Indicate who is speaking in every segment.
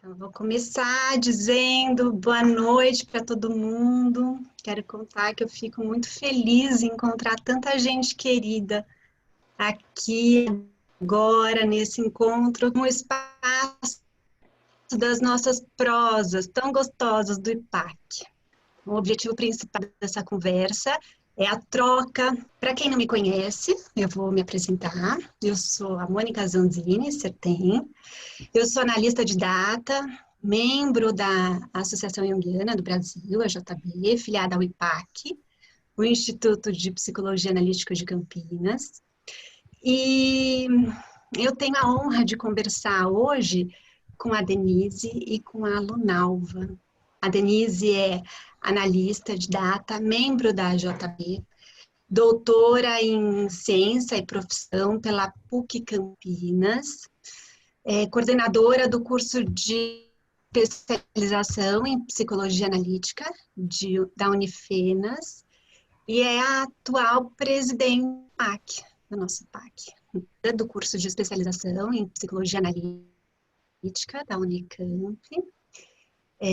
Speaker 1: Então, vou começar dizendo boa noite para todo mundo. Quero contar que eu fico muito feliz em encontrar tanta gente querida aqui agora, nesse encontro, no espaço das nossas prosas tão gostosas do IPAC. O objetivo principal dessa conversa é a troca. Para quem não me conhece, eu vou me apresentar. Eu sou a Mônica Zanzini Sertem. Eu sou analista de data, membro da Associação Junguiana do Brasil, a JB, filiada ao IPAC, o Instituto de Psicologia Analítica de Campinas. E eu tenho a honra de conversar hoje com a Denise e com a Lunalva. A Denise é analista de data, membro da JB, doutora em ciência e profissão pela PUC Campinas, coordenadora do curso de especialização em psicologia analítica da Unifenas e é a atual presidente do PAC, do nosso PAC, do curso de especialização em psicologia analítica da Unicamp,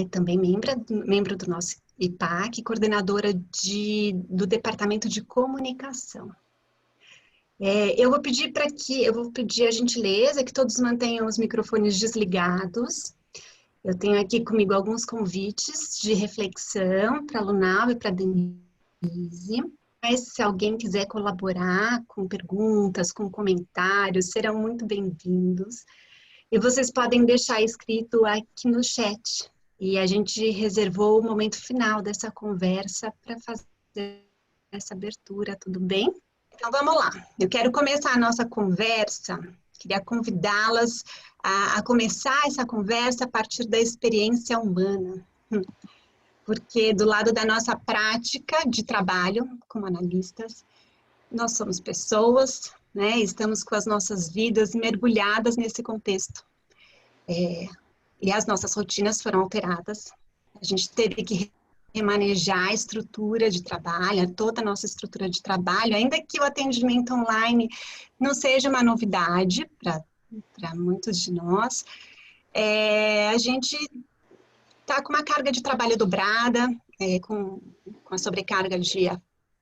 Speaker 1: também membro do nosso IPAC, coordenadora do departamento de comunicação. Eu vou pedir a gentileza que todos mantenham os microfones desligados. Eu tenho aqui comigo alguns convites de reflexão para a Lunal e para a Denise. Mas se alguém quiser colaborar com perguntas, com comentários, serão muito bem-vindos. E vocês podem deixar escrito aqui no chat. E a gente reservou o momento final dessa conversa para fazer essa abertura, tudo bem? Então, vamos lá. Eu quero começar a nossa conversa, queria convidá-las a começar essa conversa a partir da experiência humana, porque do lado da nossa prática de trabalho como analistas, nós somos pessoas, né? Estamos com as nossas vidas mergulhadas nesse contexto. E as nossas rotinas foram alteradas, a gente teve que remanejar a estrutura de trabalho, toda a nossa estrutura de trabalho, ainda que o atendimento online não seja uma novidade para muitos de nós, a gente está com uma carga de trabalho dobrada, com a sobrecarga de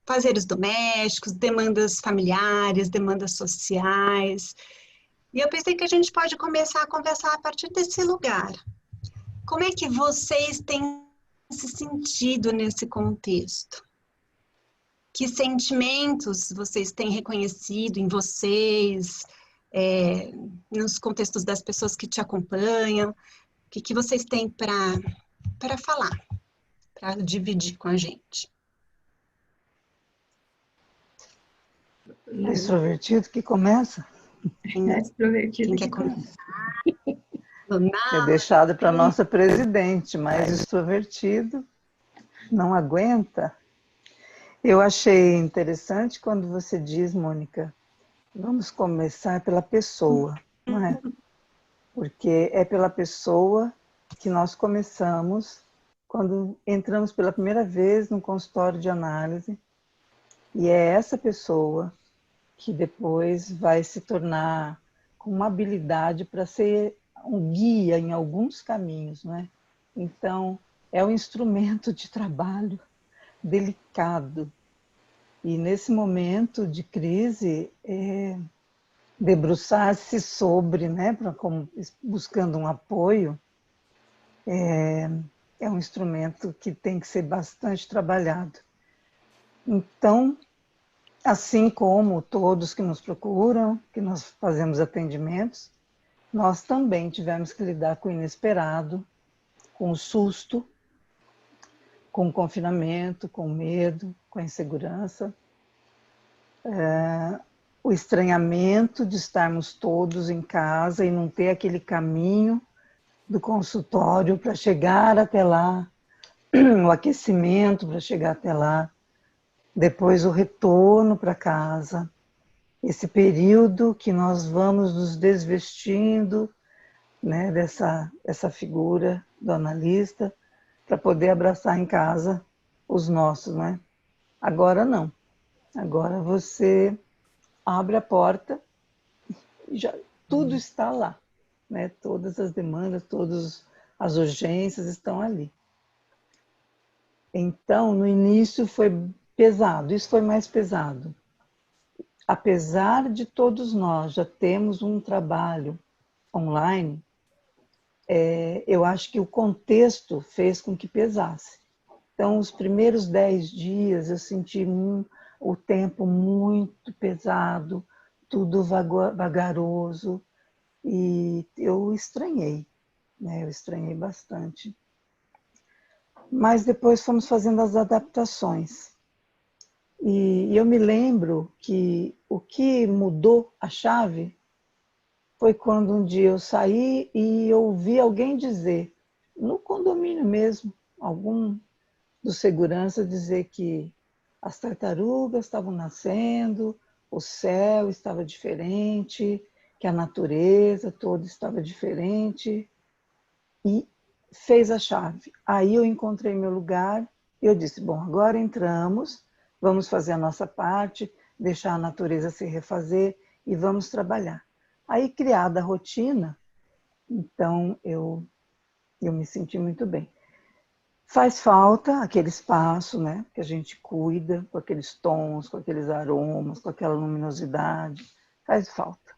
Speaker 1: afazeres domésticos, demandas familiares, demandas sociais, e eu pensei que a gente pode começar a conversar a partir desse lugar. Como é que vocês têm se sentido nesse contexto? Que sentimentos vocês têm reconhecido em vocês, nos contextos das pessoas que te acompanham? O que vocês têm para falar, para dividir com a gente?
Speaker 2: É extrovertido que começa?
Speaker 3: É extrovertido
Speaker 1: Quem quer começar?
Speaker 2: É deixado para a nossa presidente, mas extrovertido não aguenta. Eu achei interessante quando você diz, Mônica, vamos começar pela pessoa, não é? Porque é pela pessoa que nós começamos quando entramos pela primeira vez no consultório de análise, e é essa pessoa que depois vai se tornar com uma habilidade para ser um guia em alguns caminhos, não é? Então, é um instrumento de trabalho delicado. E nesse momento de crise, debruçar-se sobre, né, buscando um apoio, é um instrumento que tem que ser bastante trabalhado. Então, assim como todos que nos procuram, que nós fazemos atendimentos, nós também tivemos que lidar com o inesperado, com o susto, com o confinamento, com o medo, com a insegurança, o estranhamento de estarmos todos em casa e não ter aquele caminho do consultório para chegar até lá, o aquecimento para chegar até lá, depois o retorno para casa, esse período que nós vamos nos desvestindo, né, dessa figura do analista, para poder abraçar em casa os nossos, né? Agora não. Agora você abre a porta e já tudo está lá, né? Todas as demandas, todos as urgências estão ali. Então, no início foi pesado, isso foi mais pesado. Apesar de todos nós já termos um trabalho online, eu acho que o contexto fez com que pesasse. Então, os primeiros 10 dias eu senti o tempo muito pesado, tudo vagaroso, e eu estranhei, né? Eu estranhei bastante. Mas depois fomos fazendo as adaptações. E eu me lembro que o que mudou a chave foi quando um dia eu saí e ouvi alguém dizer, no condomínio mesmo, algum dos seguranças dizer que as tartarugas estavam nascendo, o céu estava diferente, que a natureza toda estava diferente, e fez a chave. Aí eu encontrei meu lugar e eu disse, bom, agora entramos, vamos fazer a nossa parte, deixar a natureza se refazer e vamos trabalhar. Aí, criada a rotina, então eu me senti muito bem. Faz falta aquele espaço, né, que a gente cuida, com aqueles tons, com aqueles aromas, com aquela luminosidade, faz falta.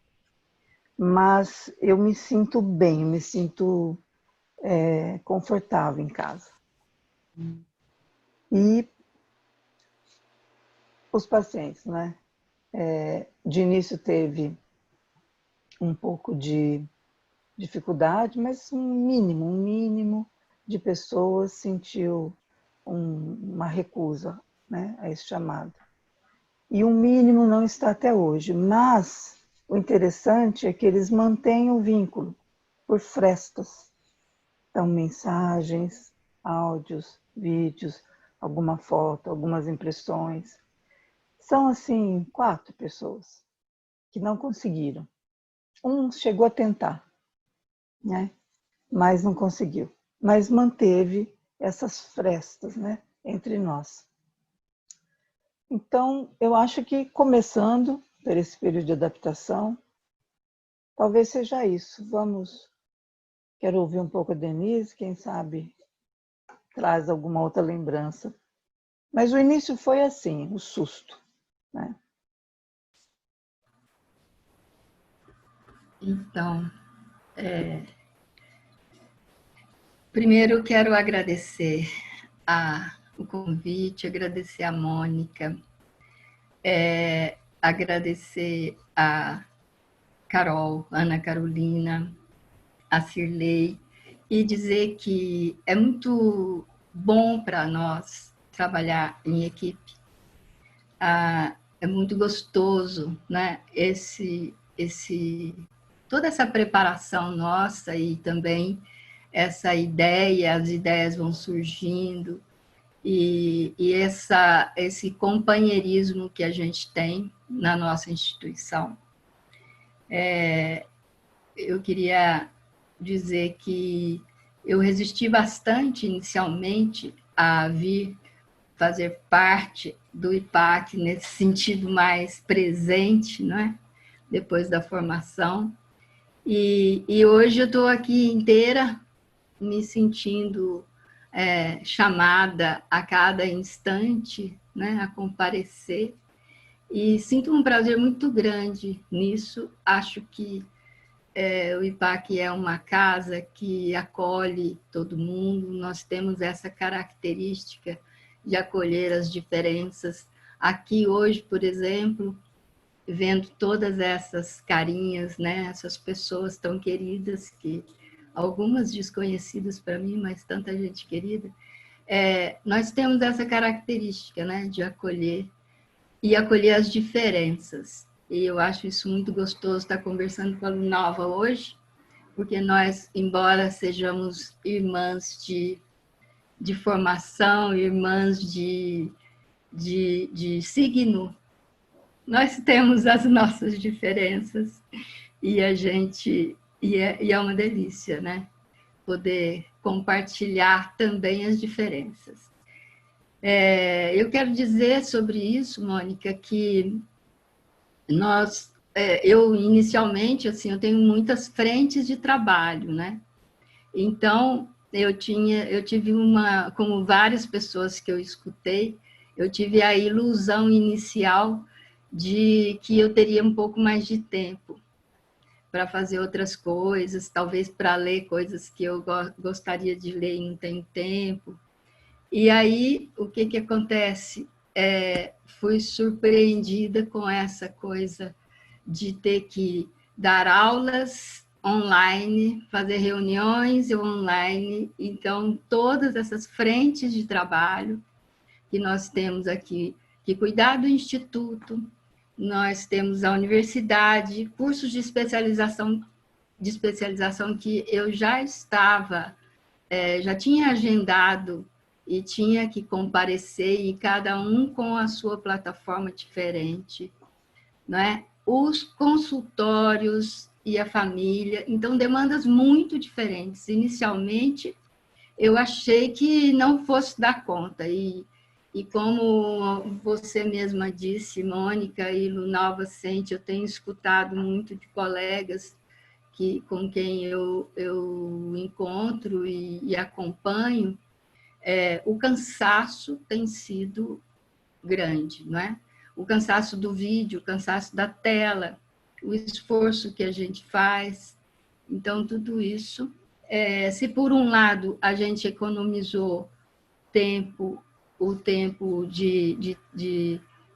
Speaker 2: Mas eu me sinto bem, me sinto confortável em casa. E os pacientes, né? De início teve um pouco de dificuldade, mas um mínimo de pessoas sentiu uma recusa, né, a esse chamado. E o mínimo não está até hoje, mas o interessante é que eles mantêm o vínculo por frestas. Então, mensagens, áudios, vídeos, alguma foto, algumas impressões. São, assim, 4 pessoas que não conseguiram. Um chegou a tentar, né? Mas não conseguiu. Mas manteve essas frestas, né, entre nós. Então, eu acho que começando por esse período de adaptação, talvez seja isso. Quero ouvir um pouco a Denise, quem sabe traz alguma outra lembrança. Mas o início foi assim, o susto, né?
Speaker 3: Então, primeiro eu quero agradecer o convite, agradecer a Mônica, agradecer a Carol, Ana Carolina, a Cirlei, e dizer que é muito bom para nós trabalhar em equipe. É muito gostoso, né? Toda essa preparação nossa e também essa ideia, as ideias vão surgindo e esse companheirismo que a gente tem na nossa instituição. Eu queria dizer que eu resisti bastante inicialmente a vir fazer parte do IPAC nesse sentido mais presente, não é? Depois da formação. E hoje eu estou aqui inteira, me sentindo chamada a cada instante, né, a comparecer. E sinto um prazer muito grande nisso. Acho que o IPAC é uma casa que acolhe todo mundo. Nós temos essa característica de acolher as diferenças. Aqui hoje, por exemplo, vendo todas essas carinhas, né? Essas pessoas tão queridas, que algumas desconhecidas para mim, mas tanta gente querida, nós temos essa característica, né? De acolher e acolher as diferenças. E eu acho isso muito gostoso estar conversando com a Lunalva hoje, porque nós, embora sejamos irmãs de formação, irmãs de signo, nós temos as nossas diferenças e é uma delícia, né? Poder compartilhar também as diferenças. Eu quero dizer sobre isso, Mônica, que eu inicialmente, assim, eu tenho muitas frentes de trabalho, né? Então, eu tive como várias pessoas que eu escutei, eu tive a ilusão inicial de que eu teria um pouco mais de tempo para fazer outras coisas, talvez para ler coisas que eu gostaria de ler e não tenho tempo. E aí, o que acontece? Fui surpreendida com essa coisa de ter que dar aulas online, fazer reuniões online. Então, todas essas frentes de trabalho que nós temos aqui, que cuidar do instituto, nós temos a universidade, cursos de especialização que eu já já tinha agendado e tinha que comparecer, e cada um com a sua plataforma diferente, né? Os consultórios e a família, então demandas muito diferentes. Inicialmente, eu achei que não fosse dar conta, e como você mesma disse, Mônica e Lunalva Sente, eu tenho escutado muito de colegas com quem eu encontro e acompanho, o cansaço tem sido grande, não é? O cansaço do vídeo, o cansaço da tela, o esforço que a gente faz. Então, tudo isso, se por um lado a gente economizou o tempo de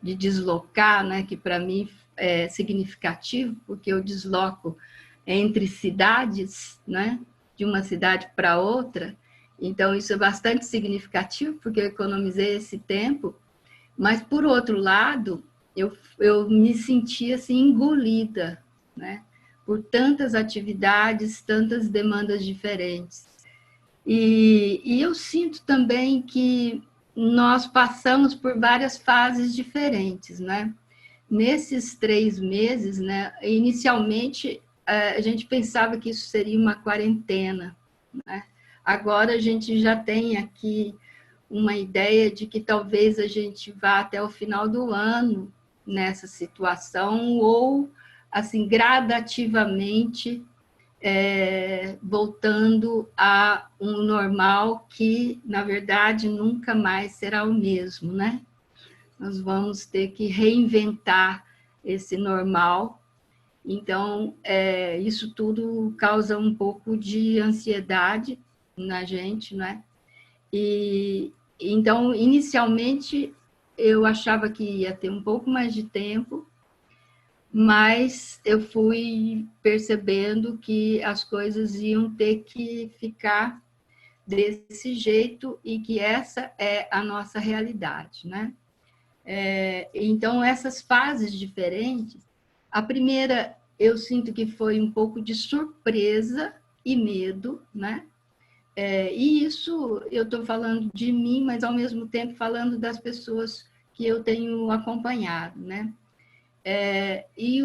Speaker 3: deslocar, né, que para mim é significativo, porque eu desloco entre cidades, né, de uma cidade para outra, então isso é bastante significativo, porque eu economizei esse tempo, mas, por outro lado, eu me senti assim, engolida, né, por tantas atividades, tantas demandas diferentes. E eu sinto também que nós passamos por várias fases diferentes, né? Nesses 3 meses, né, inicialmente, a gente pensava que isso seria uma quarentena, né? Agora a gente já tem aqui uma ideia de que talvez a gente vá até o final do ano nessa situação, ou, assim, gradativamente, voltando a um normal que, na verdade, nunca mais será o mesmo, né? Nós vamos ter que reinventar esse normal. Então, isso tudo causa um pouco de ansiedade na gente, não é? E então, inicialmente, eu achava que ia ter um pouco mais de tempo, mas eu fui percebendo que as coisas iam ter que ficar desse jeito e que essa é a nossa realidade, né? Então, essas fases diferentes, a primeira eu sinto que foi um pouco de surpresa e medo, né? E isso eu estou falando de mim, mas ao mesmo tempo falando das pessoas que eu tenho acompanhado, né? E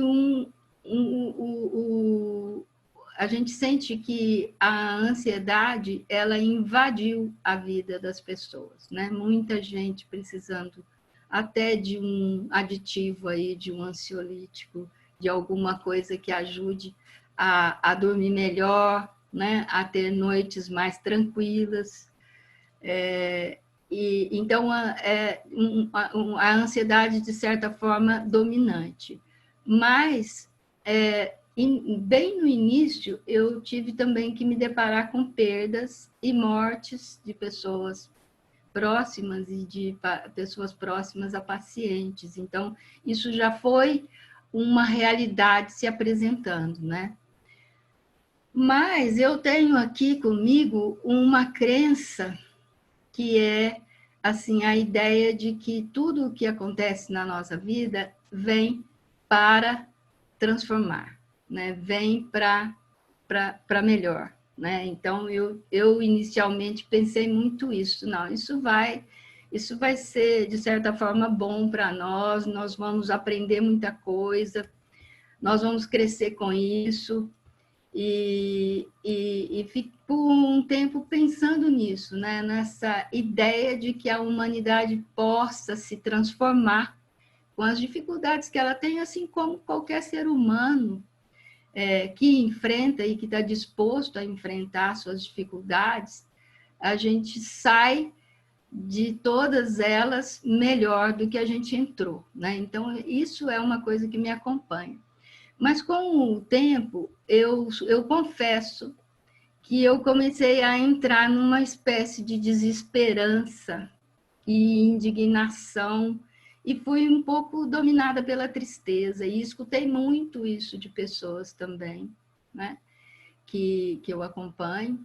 Speaker 3: a gente sente que a ansiedade, ela invadiu a vida das pessoas, né? Muita gente precisando até de um aditivo aí, de um ansiolítico, de alguma coisa que ajude a dormir melhor, né? A ter noites mais tranquilas. Então, a ansiedade, de certa forma, dominante. Mas, bem no início, eu tive também que me deparar com perdas e mortes de pessoas próximas e de pessoas próximas a pacientes. Então, isso já foi uma realidade se apresentando, né? Mas eu tenho aqui comigo uma crença que é assim, a ideia de que tudo o que acontece na nossa vida vem para transformar, né? Vem para melhor, né? Então, eu inicialmente pensei muito isso. Não, isso vai ser, de certa forma, bom para nós vamos aprender muita coisa, nós vamos crescer com isso. E fico por um tempo pensando nisso, né? Nessa ideia de que a humanidade possa se transformar com as dificuldades que ela tem, assim como qualquer ser humano. que enfrenta e que está disposto a enfrentar suas dificuldades, a gente sai de todas elas melhor do que a gente entrou, né? Então, isso é uma coisa que me acompanha. Mas, com o tempo, eu confesso que eu comecei a entrar numa espécie de desesperança e indignação, e fui um pouco dominada pela tristeza, e escutei muito isso de pessoas também, né, que eu acompanho,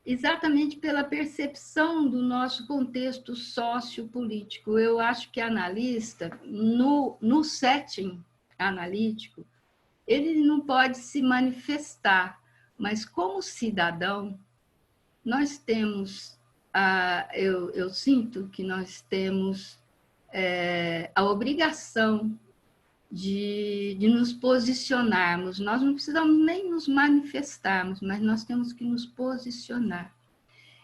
Speaker 3: exatamente pela percepção do nosso contexto sociopolítico. Eu acho que analista, no setting analítico, ele não pode se manifestar, mas como cidadão, nós temos, eu sinto que nós temos a obrigação de nos posicionarmos. Nós não precisamos nem nos manifestarmos, mas nós temos que nos posicionar.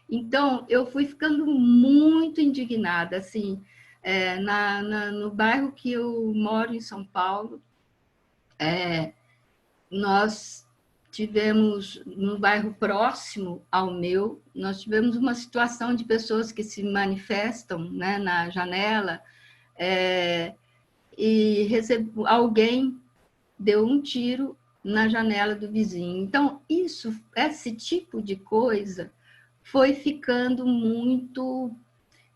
Speaker 3: Então, eu fui ficando muito indignada, assim, no bairro que eu moro, em São Paulo, nós tivemos, no bairro próximo ao meu, nós tivemos uma situação de pessoas que se manifestam, né, na janela, e alguém deu um tiro na janela do vizinho. Então, esse tipo de coisa foi ficando muito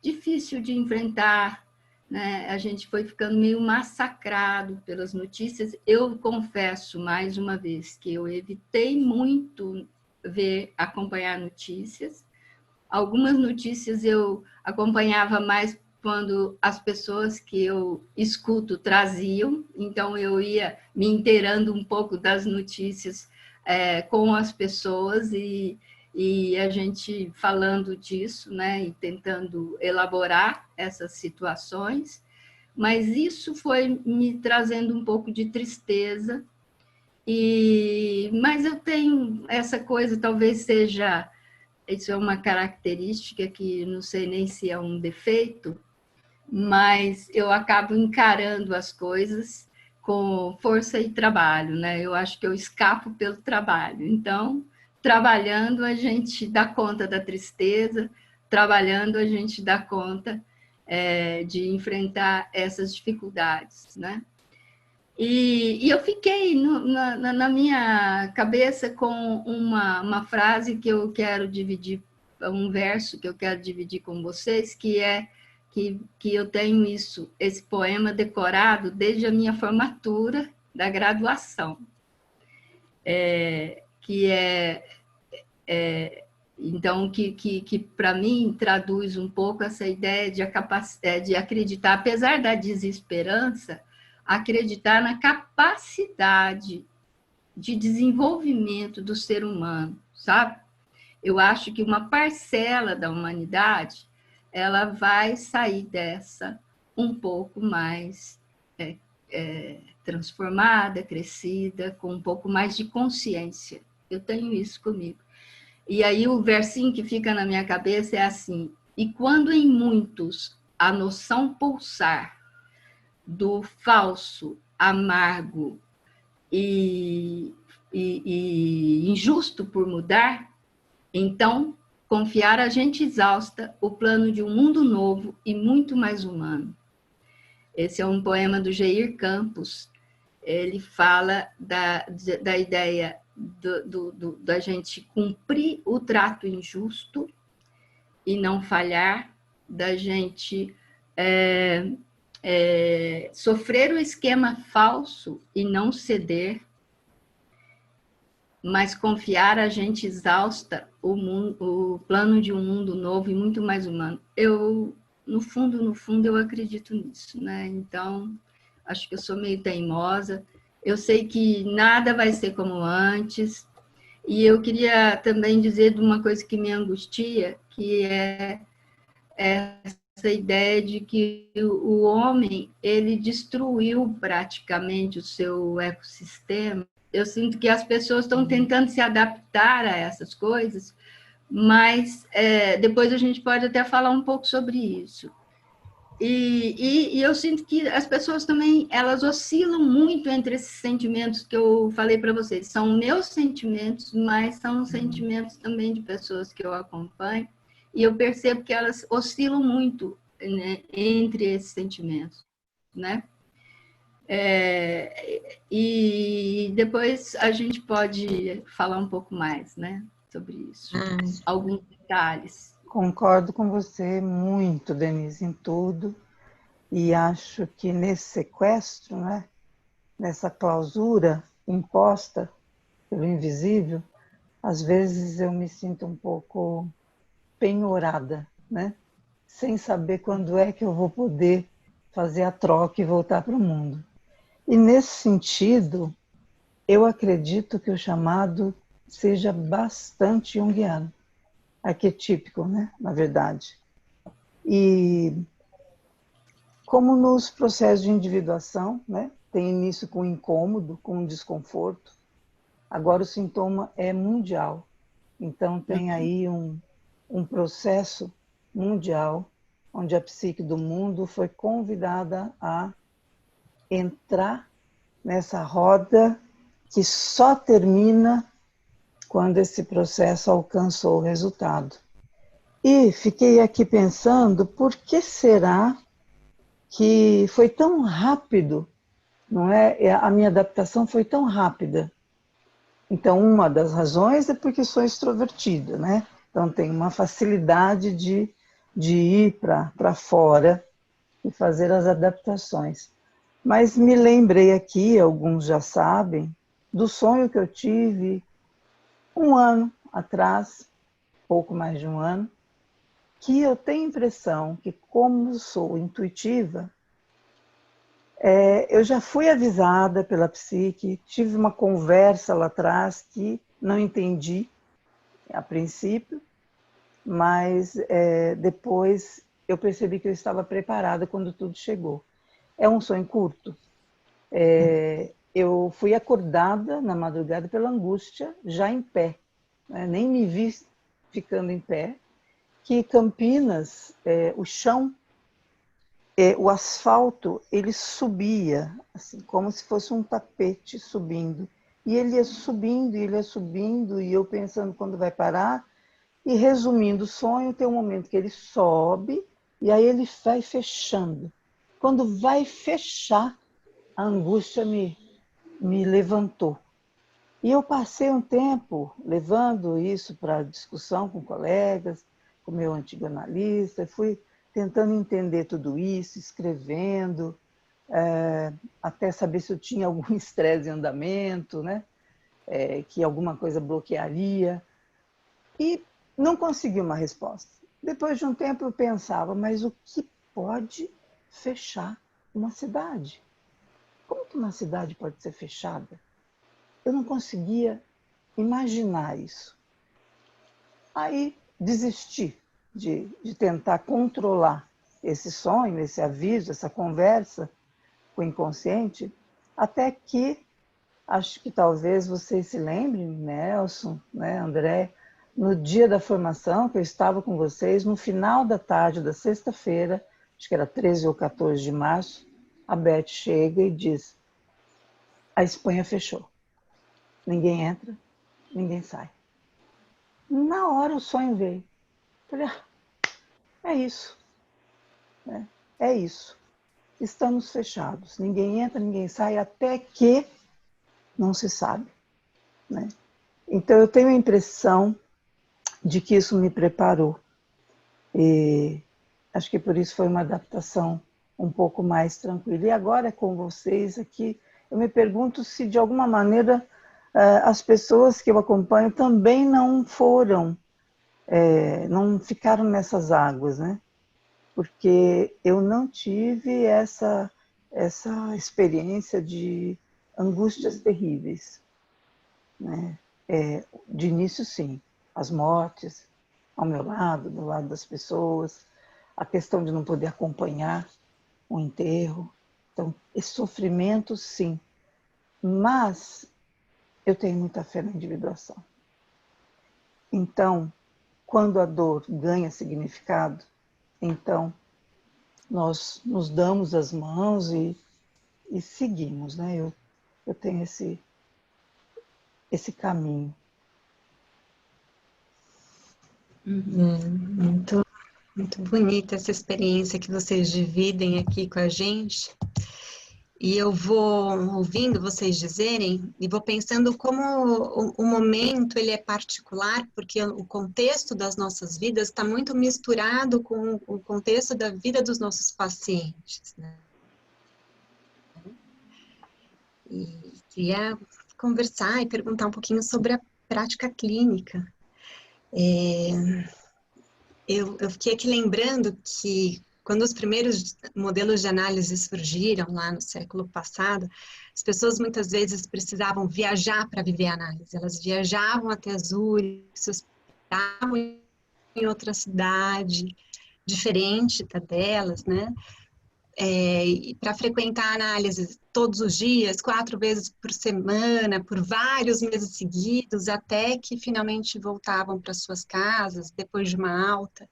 Speaker 3: difícil de enfrentar, né? A gente foi ficando meio massacrado pelas notícias. Eu confesso, mais uma vez, que eu evitei muito acompanhar notícias. Algumas notícias eu acompanhava mais quando as pessoas que eu escuto traziam, então eu ia me inteirando um pouco das notícias com as pessoas e a gente falando disso, né, e tentando elaborar essas situações, mas isso foi me trazendo um pouco de tristeza, mas eu tenho essa coisa, talvez seja, isso é uma característica que não sei nem se é um defeito, mas eu acabo encarando as coisas com força e trabalho, né? Eu acho que eu escapo pelo trabalho. Então, trabalhando, a gente dá conta da tristeza, trabalhando, a gente dá conta de enfrentar essas dificuldades, né? E eu fiquei na minha cabeça com uma frase que eu quero dividir, um verso que eu quero dividir com vocês, que é que eu tenho esse poema decorado desde a minha formatura da graduação, então, que para mim traduz um pouco essa ideia de acreditar, apesar da desesperança, acreditar na capacidade de desenvolvimento do ser humano, sabe? Eu acho que uma parcela da humanidade ela vai sair dessa um pouco mais transformada, crescida, com um pouco mais de consciência. Eu tenho isso comigo. E aí o versinho que fica na minha cabeça é assim: e quando em muitos a noção pulsar do falso, amargo e injusto por mudar, então confiar a gente exausta o plano de um mundo novo e muito mais humano. Esse é um poema do Jair Campos. Ele fala da ideia da gente cumprir o trato injusto e não falhar, da gente sofrer o esquema falso e não ceder, mas confiar a gente exausta o plano de um mundo novo e muito mais humano. No fundo, eu acredito nisso, né? Então, acho que eu sou meio teimosa. Eu sei que nada vai ser como antes. E eu queria também dizer de uma coisa que me angustia, que é essa ideia de que o homem, ele destruiu praticamente o seu ecossistema. Eu sinto que as pessoas estão tentando se adaptar a essas coisas, mas depois a gente pode até falar um pouco sobre isso. E eu sinto que as pessoas também, elas oscilam muito entre esses sentimentos que eu falei para vocês. São meus sentimentos, mas são sentimentos também de pessoas que eu acompanho. E eu percebo que elas oscilam muito, né, entre esses sentimentos, né? E depois a gente pode falar um pouco mais, né, sobre isso. Alguns detalhes.
Speaker 2: Concordo com você muito, Denise, em tudo. E acho que nesse sequestro, né, nessa clausura imposta pelo invisível, às vezes eu me sinto um pouco penhorada, né? Sem saber quando é que eu vou poder fazer a troca e voltar para o mundo. E nesse sentido, eu acredito que o chamado seja bastante junguiano, arquetípico, né? Na verdade. E como nos processos de individuação, né? Tem início com incômodo, com desconforto. Agora o sintoma é mundial. Então tem aí um processo mundial onde a psique do mundo foi convidada a entrar nessa roda que só termina quando esse processo alcançou o resultado. E fiquei aqui pensando, por que será que foi tão rápido, não é? A minha adaptação foi tão rápida. Então, uma das razões é porque sou extrovertida, né? Então, tenho uma facilidade de ir para fora e fazer as adaptações. Mas me lembrei aqui, alguns já sabem, do sonho que eu tive um ano atrás, pouco mais de um ano, que eu tenho a impressão que, como sou intuitiva, eu já fui avisada pela psique, tive uma conversa lá atrás que não entendi a princípio, mas depois eu percebi que eu estava preparada quando tudo chegou. É um sonho curto. Eu fui acordada na madrugada pela angústia, já em pé, né? Nem me vi ficando em pé, que Campinas, o chão, o asfalto, ele subia, assim, como se fosse um tapete subindo. E ele ia subindo, e eu pensando quando vai parar. E resumindo o sonho, tem um momento que ele sobe, e aí ele vai fechando. Quando vai fechar, a angústia me levantou. E eu passei um tempo levando isso para discussão com colegas, com meu antigo analista, fui tentando entender tudo isso, escrevendo, até saber se eu tinha algum estresse em andamento, né? Que alguma coisa bloquearia. E não consegui uma resposta. Depois de um tempo eu pensava, mas o que pode fechar uma cidade? Como que uma cidade pode ser fechada? Eu não conseguia imaginar isso. Aí desisti de tentar controlar esse sonho, esse aviso, essa conversa com o inconsciente, até que, acho que talvez vocês se lembrem, Nelson, né, André, no dia da formação, que eu estava com vocês, no final da tarde da sexta-feira, acho que era 13 ou 14 de março, a Beth chega e diz: a Espanha fechou. Ninguém entra, ninguém sai. Na hora o sonho veio. Falei, é isso. É isso. Estamos fechados. Ninguém entra, ninguém sai, até que não se sabe. Né? Então eu tenho a impressão de que isso me preparou. E acho que por isso foi uma adaptação um pouco mais tranquila. E agora com vocês aqui, eu me pergunto se de alguma maneira as pessoas que eu acompanho também não foram, não ficaram nessas águas, né? Porque eu não tive essa experiência de angústias terríveis. Né? De início, sim, as mortes ao meu lado, do lado das pessoas, a questão de não poder acompanhar o enterro. Então, esse sofrimento, sim. Mas eu tenho muita fé na individuação. Então, quando a dor ganha significado, então nós nos damos as mãos e seguimos, né? Eu tenho esse caminho.
Speaker 1: Muito, muito bonita essa experiência que vocês dividem aqui com a gente. E eu vou ouvindo vocês dizerem e vou pensando como o momento ele é particular, porque o contexto das nossas vidas está muito misturado com o contexto da vida dos nossos pacientes, né? E queria conversar e perguntar um pouquinho sobre a prática clínica. Eu fiquei aqui lembrando que quando os primeiros modelos de análise surgiram lá no século passado, as pessoas muitas vezes precisavam viajar para viver a análise. Elas viajavam até Zurique, se hospedavam em outra cidade, diferente da delas, né? Para frequentar a análise todos os dias, 4 vezes por semana, por vários meses seguidos, até que finalmente voltavam para suas casas, depois de uma alta.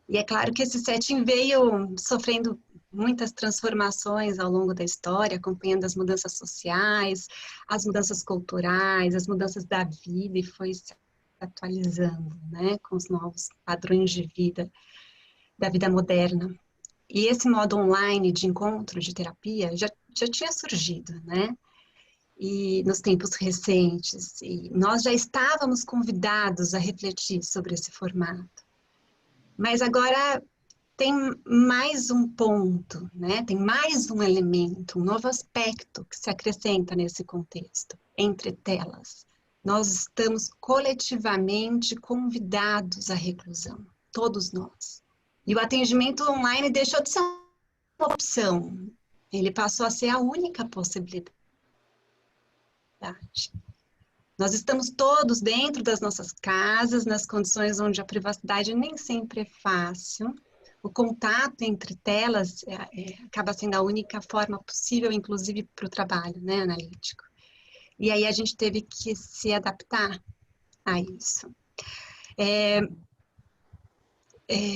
Speaker 1: E é claro que esse setting veio sofrendo muitas transformações ao longo da história, acompanhando as mudanças sociais, as mudanças culturais, as mudanças da vida, e foi se atualizando, né, com os novos padrões de vida, da vida moderna. E esse modo online de encontro, de terapia, já tinha surgido, né? E nos tempos recentes, e nós já estávamos convidados a refletir sobre esse formato. Mas agora tem mais um ponto, né? Tem mais um elemento, um novo aspecto que se acrescenta nesse contexto, entre telas. Nós estamos coletivamente convidados à reclusão, todos nós. E o atendimento online deixou de ser uma opção, ele passou a ser a única possibilidade. Nós estamos todos dentro das nossas casas, nas condições onde a privacidade nem sempre é fácil. O contato entre telas acaba sendo a única forma possível, inclusive para o trabalho, né, analítico. E aí a gente teve que se adaptar a isso.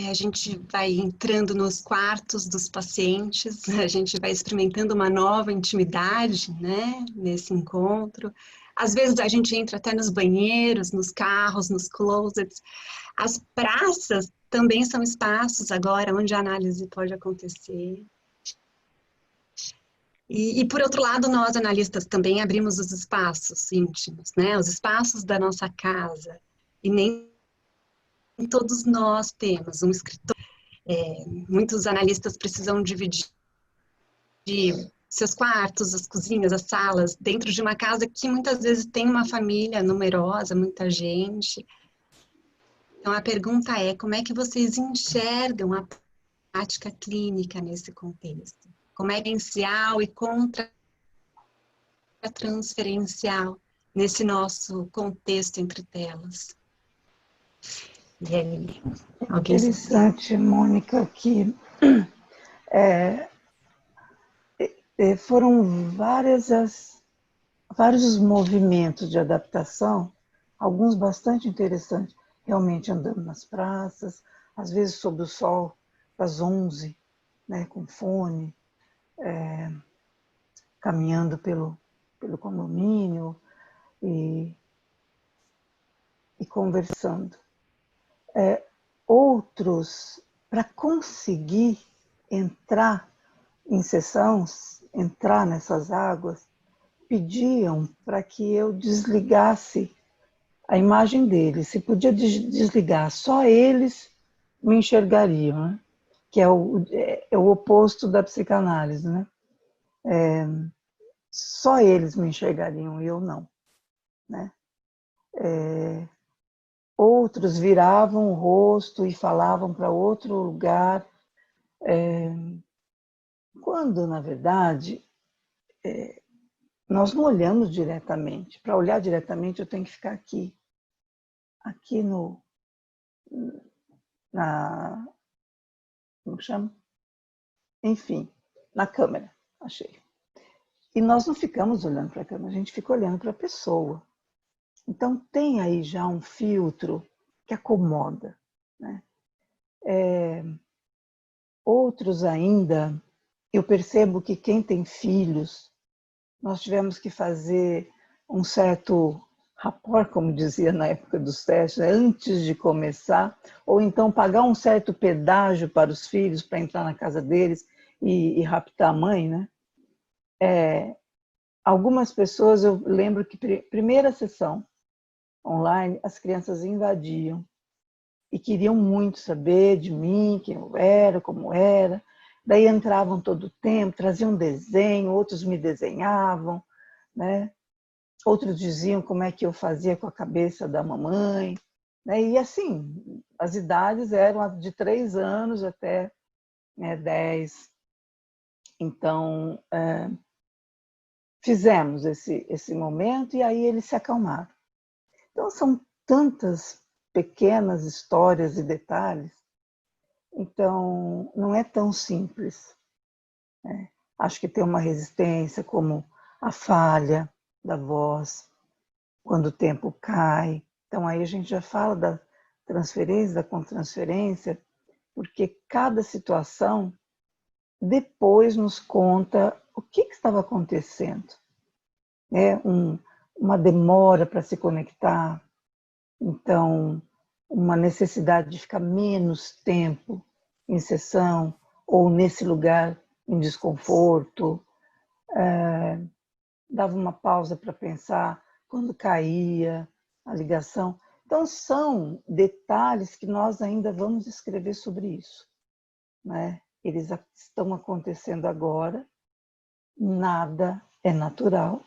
Speaker 1: A gente vai entrando nos quartos dos pacientes, a gente vai experimentando uma nova intimidade, né, nesse encontro. Às vezes a gente entra até nos banheiros, nos carros, nos closets. As praças também são espaços agora onde a análise pode acontecer. E por outro lado, nós analistas também abrimos os espaços íntimos, né, os espaços da nossa casa. E nem todos nós temos um escritório. Muitos analistas precisam dividir seus quartos, as cozinhas, as salas, dentro de uma casa que muitas vezes tem uma família numerosa, muita gente. Então, a pergunta é, como é que vocês enxergam a prática clínica nesse contexto? Como é potencial e contra-transferencial nesse nosso contexto entre telas? E aí,
Speaker 2: Interessante, Mônica, que foram vários os movimentos de adaptação, alguns bastante interessantes, realmente andando nas praças, às vezes sob o sol, às 11, né, com fone, caminhando pelo condomínio e conversando. Outros, para conseguir entrar em sessões, entrar nessas águas, pediam para que eu desligasse a imagem deles. Se podia desligar, só eles me enxergariam, né? Que é o oposto da psicanálise, né? Só eles me enxergariam e eu não, né? Outros viravam o rosto e falavam para outro lugar, quando, na verdade, nós não olhamos diretamente. Para olhar diretamente, eu tenho que ficar aqui como chama? Enfim, na câmera, achei. E nós não ficamos olhando para a câmera, a gente fica olhando para a pessoa. Então, tem aí já um filtro que acomoda, né? Outros ainda, eu percebo que quem tem filhos, nós tivemos que fazer um certo rapport, como dizia na época dos testes, né? Antes de começar, ou então pagar um certo pedágio para os filhos, para entrar na casa deles e raptar a mãe, né? Algumas pessoas, eu lembro que primeira sessão online, as crianças invadiam e queriam muito saber de mim, quem eu era, como era. Daí entravam todo o tempo, traziam desenho, outros me desenhavam, né? Outros diziam como é que eu fazia com a cabeça da mamãe, né? E assim, as idades eram de 3 anos até 10. Então, fizemos esse momento e aí eles se acalmaram. Então, são tantas pequenas histórias e detalhes, então não é tão simples, né? Acho que tem uma resistência como a falha da voz, quando o tempo cai. Então aí a gente já fala da transferência, da contransferência, porque cada situação depois nos conta o que estava acontecendo. Uma demora para se conectar, então uma necessidade de ficar menos tempo em sessão ou nesse lugar em desconforto, dava uma pausa para pensar quando caía a ligação. Então são detalhes que nós ainda vamos escrever sobre isso, né? Eles estão acontecendo agora, nada é natural,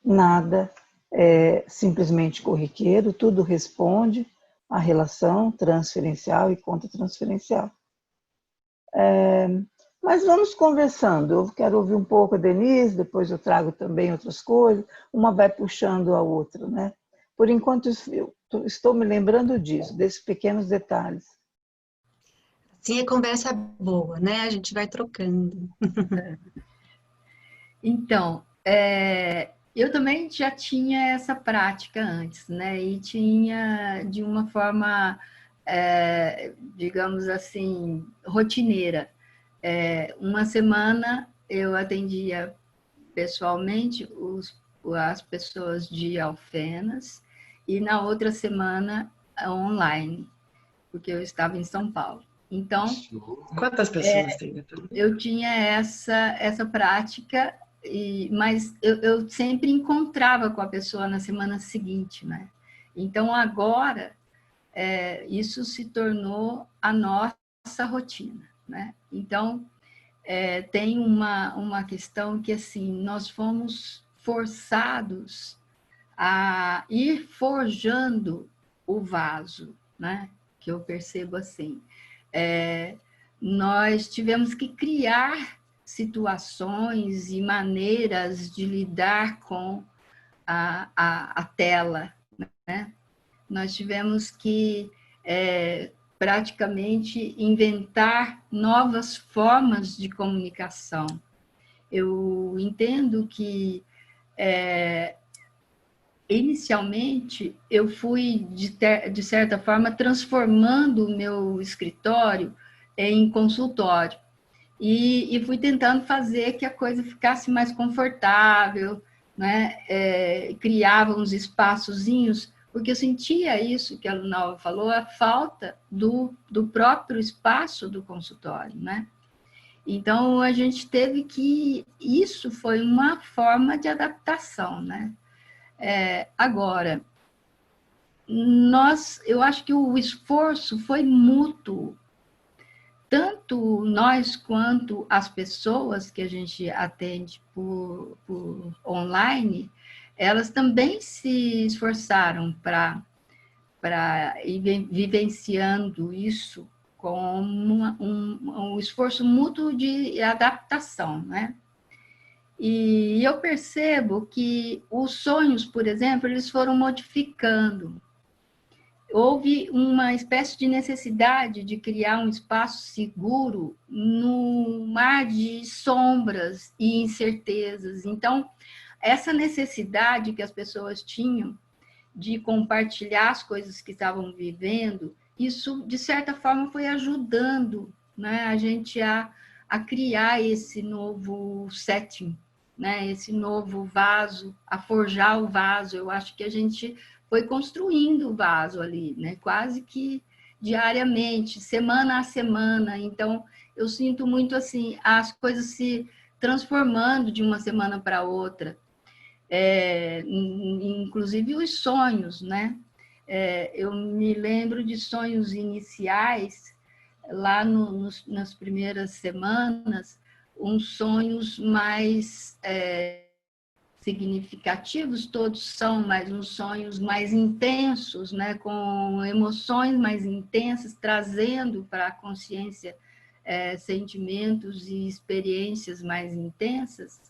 Speaker 2: nada é simplesmente corriqueiro, tudo responde à relação transferencial e contratransferencial. Mas vamos conversando, eu quero ouvir um pouco a Denise, depois eu trago também outras coisas, uma vai puxando a outra, né? Por enquanto, eu estou me lembrando disso, desses pequenos detalhes.
Speaker 1: Sim, é conversa boa, né? A gente vai trocando.
Speaker 3: Então, eu também já tinha essa prática antes, né? E tinha de uma forma, digamos assim, rotineira. Uma semana eu atendia pessoalmente as pessoas de Alfenas e na outra semana online, porque eu estava em São Paulo. Então,
Speaker 4: quantas pessoas tem?
Speaker 3: Eu tinha essa prática, mas eu sempre encontrava com a pessoa na semana seguinte, né? Então, agora, isso se tornou a nossa rotina, né? Então, tem uma questão que, assim, nós fomos forçados a ir forjando o vaso, né? Que eu percebo assim. Nós tivemos que criar situações e maneiras de lidar com a tela, né? Nós tivemos que praticamente inventar novas formas de comunicação. Eu entendo que inicialmente eu fui, de certa forma, transformando o meu escritório em consultório e fui tentando fazer que a coisa ficasse mais confortável, né? Criava uns espaçozinhos, porque eu sentia isso que a Lunalva falou, a falta do próprio espaço do consultório, né? Então, a gente teve que... Isso foi uma forma de adaptação, né? Agora, eu acho que o esforço foi mútuo. Tanto nós quanto as pessoas que a gente atende por online, elas também se esforçaram para ir vivenciando isso como um esforço mútuo de adaptação, né? E eu percebo que os sonhos, por exemplo, eles foram modificando. Houve uma espécie de necessidade de criar um espaço seguro no mar de sombras e incertezas. Então, essa necessidade que as pessoas tinham de compartilhar as coisas que estavam vivendo, isso, de certa forma, foi ajudando né, a gente a criar esse novo setting, né, esse novo vaso, a forjar o vaso. Eu acho que a gente foi construindo o vaso ali, né, quase que diariamente, semana a semana. Então, eu sinto muito assim, as coisas se transformando de uma semana para outra. Inclusive os sonhos, né? Eu me lembro de sonhos iniciais, lá nas primeiras semanas, uns sonhos mais significativos, todos são, mas uns sonhos mais intensos, né? Com emoções mais intensas, trazendo para a consciência sentimentos e experiências mais intensas.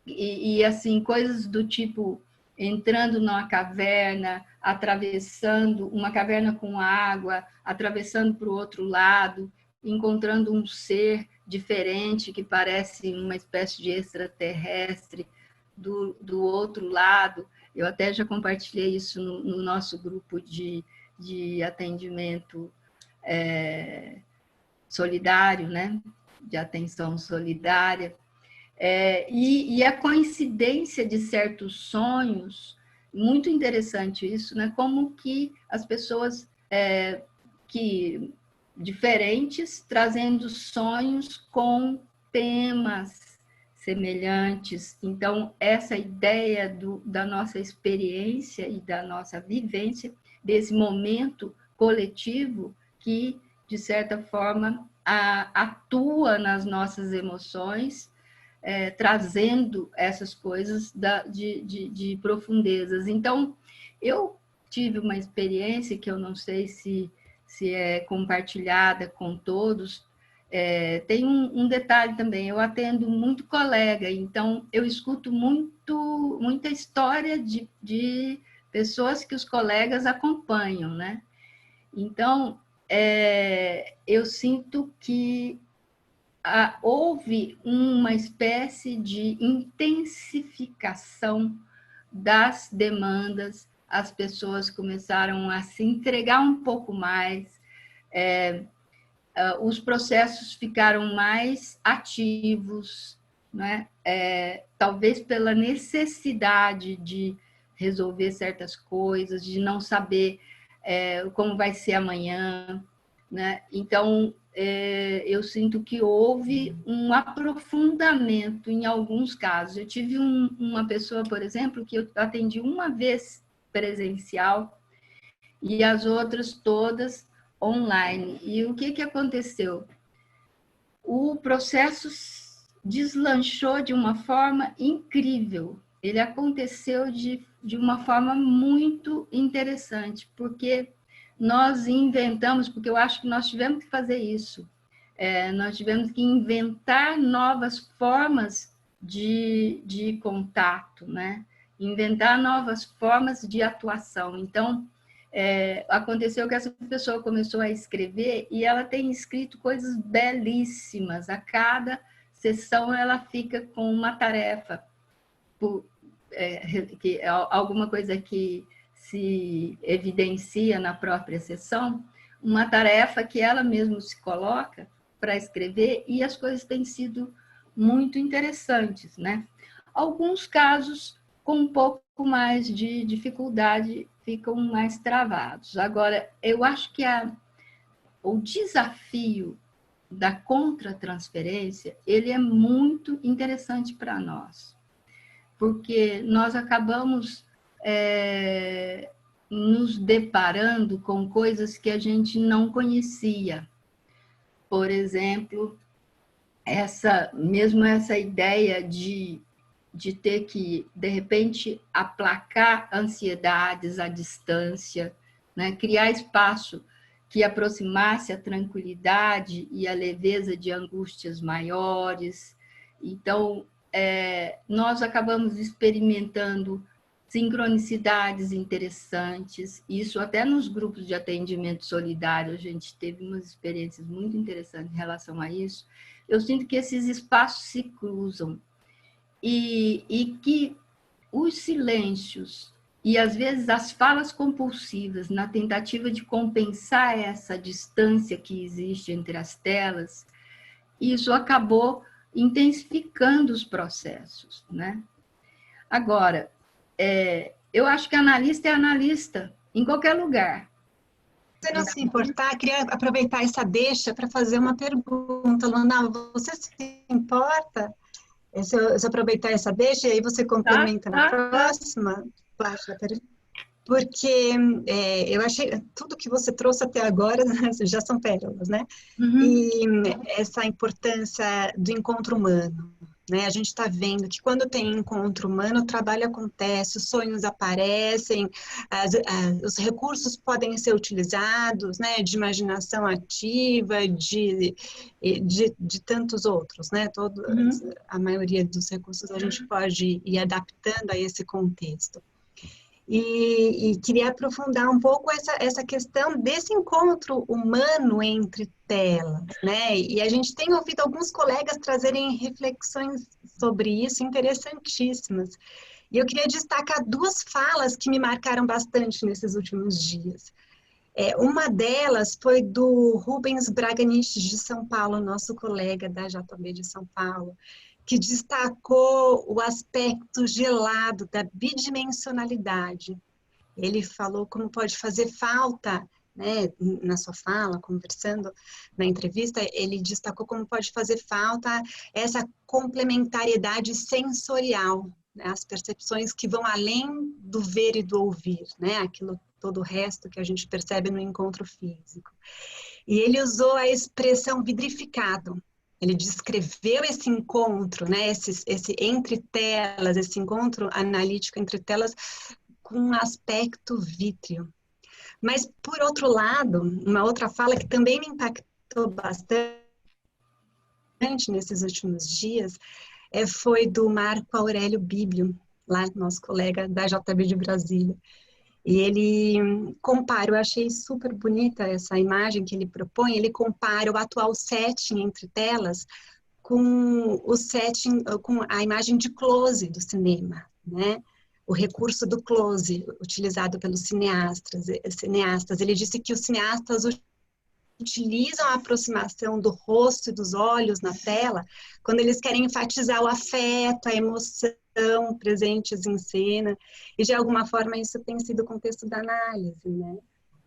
Speaker 3: E assim, coisas do tipo entrando numa caverna, atravessando uma caverna com água, atravessando para o outro lado, encontrando um ser diferente que parece uma espécie de extraterrestre do outro lado. Eu até já compartilhei isso no nosso grupo de atendimento solidário, né? De atenção solidária. E a coincidência de certos sonhos, muito interessante isso, né? Como que as pessoas diferentes, trazendo sonhos com temas semelhantes. Então, essa ideia da nossa experiência e da nossa vivência, desse momento coletivo que, de certa forma, atua nas nossas emoções, trazendo essas coisas de profundezas. Então, eu tive uma experiência que eu não sei se é compartilhada com todos. Tem um detalhe também, eu atendo muito colega, então eu escuto muita história de pessoas que os colegas acompanham, né? Então, eu sinto que houve uma espécie de intensificação das demandas, as pessoas começaram a se entregar um pouco mais, os processos ficaram mais ativos, né? Talvez pela necessidade de resolver certas coisas, de não saber como vai ser amanhã, né? Então, eu sinto que houve um aprofundamento em alguns casos. Eu tive uma pessoa, por exemplo, que eu atendi uma vez presencial e as outras todas online. E o que aconteceu? O processo deslanchou de uma forma incrível. Ele aconteceu de uma forma muito interessante, porque nós inventamos, porque eu acho que nós tivemos que fazer isso. Nós tivemos que inventar novas formas de contato, né? Inventar novas formas de atuação. Então, aconteceu que essa pessoa começou a escrever e ela tem escrito coisas belíssimas. A cada sessão ela fica com uma tarefa, alguma coisa que se evidencia na própria sessão, uma tarefa que ela mesma se coloca para escrever, e as coisas têm sido muito interessantes, né? Alguns casos com um pouco mais de dificuldade ficam mais travados. Agora, eu acho que o desafio da contratransferência, ele é muito interessante para nós, porque nós acabamos nos deparando com coisas que a gente não conhecia. Por exemplo, essa ideia de ter que, de repente, aplacar ansiedades à distância, né? Criar espaço que aproximasse a tranquilidade e a leveza de angústias maiores. Então, nós acabamos experimentando sincronicidades interessantes, isso até nos grupos de atendimento solidário, a gente teve umas experiências muito interessantes em relação a isso. Eu sinto que esses espaços se cruzam e que os silêncios E, às vezes, as falas compulsivas, na tentativa de compensar essa distância que existe entre as telas, isso acabou intensificando os processos, né? Agora, eu acho que analista é analista, em qualquer lugar.
Speaker 1: Se não se importar, queria aproveitar essa deixa para fazer uma pergunta. Luna, você se importa? Se eu aproveitar essa deixa, e aí você complementa na próxima parte da pergunta. Porque eu achei, tudo que você trouxe até agora já são pérolas, né?
Speaker 3: Uhum.
Speaker 1: E essa importância do encontro humano, né? A gente está vendo que quando tem encontro humano, o trabalho acontece, os sonhos aparecem, os recursos podem ser utilizados, né? De imaginação ativa, de tantos outros, né? A maioria dos recursos a gente pode ir adaptando a esse contexto. E queria aprofundar um pouco essa questão desse encontro humano entre telas, né? E a gente tem ouvido alguns colegas trazerem reflexões sobre isso interessantíssimas. E eu queria destacar duas falas que me marcaram bastante nesses últimos dias. Uma delas foi do Rubens Braganich, de São Paulo, nosso colega da JB de São Paulo, que destacou o aspecto gelado da bidimensionalidade. Ele falou como pode fazer falta, né, na sua fala, conversando na entrevista, ele destacou como pode fazer falta essa complementariedade sensorial, né, as percepções que vão além do ver e do ouvir, né, aquilo todo o resto que a gente percebe no encontro físico. E ele usou a expressão vidrificado. Ele descreveu esse encontro, né, esse entre telas, esse encontro analítico entre telas com um aspecto vítreo. Mas, por outro lado, uma outra fala que também me impactou bastante nesses últimos dias foi do Marco Aurélio Bíblio, lá nosso colega da JB de Brasília. E ele compara, eu achei super bonita essa imagem que ele propõe, ele compara o atual setting entre telas com o setting, com a imagem de close do cinema, né? O recurso do close utilizado pelos cineastas. Ele disse que os cineastas utilizam a aproximação do rosto e dos olhos na tela quando eles querem enfatizar o afeto, a emoção presentes em cena, e de alguma forma isso tem sido o contexto da análise, né?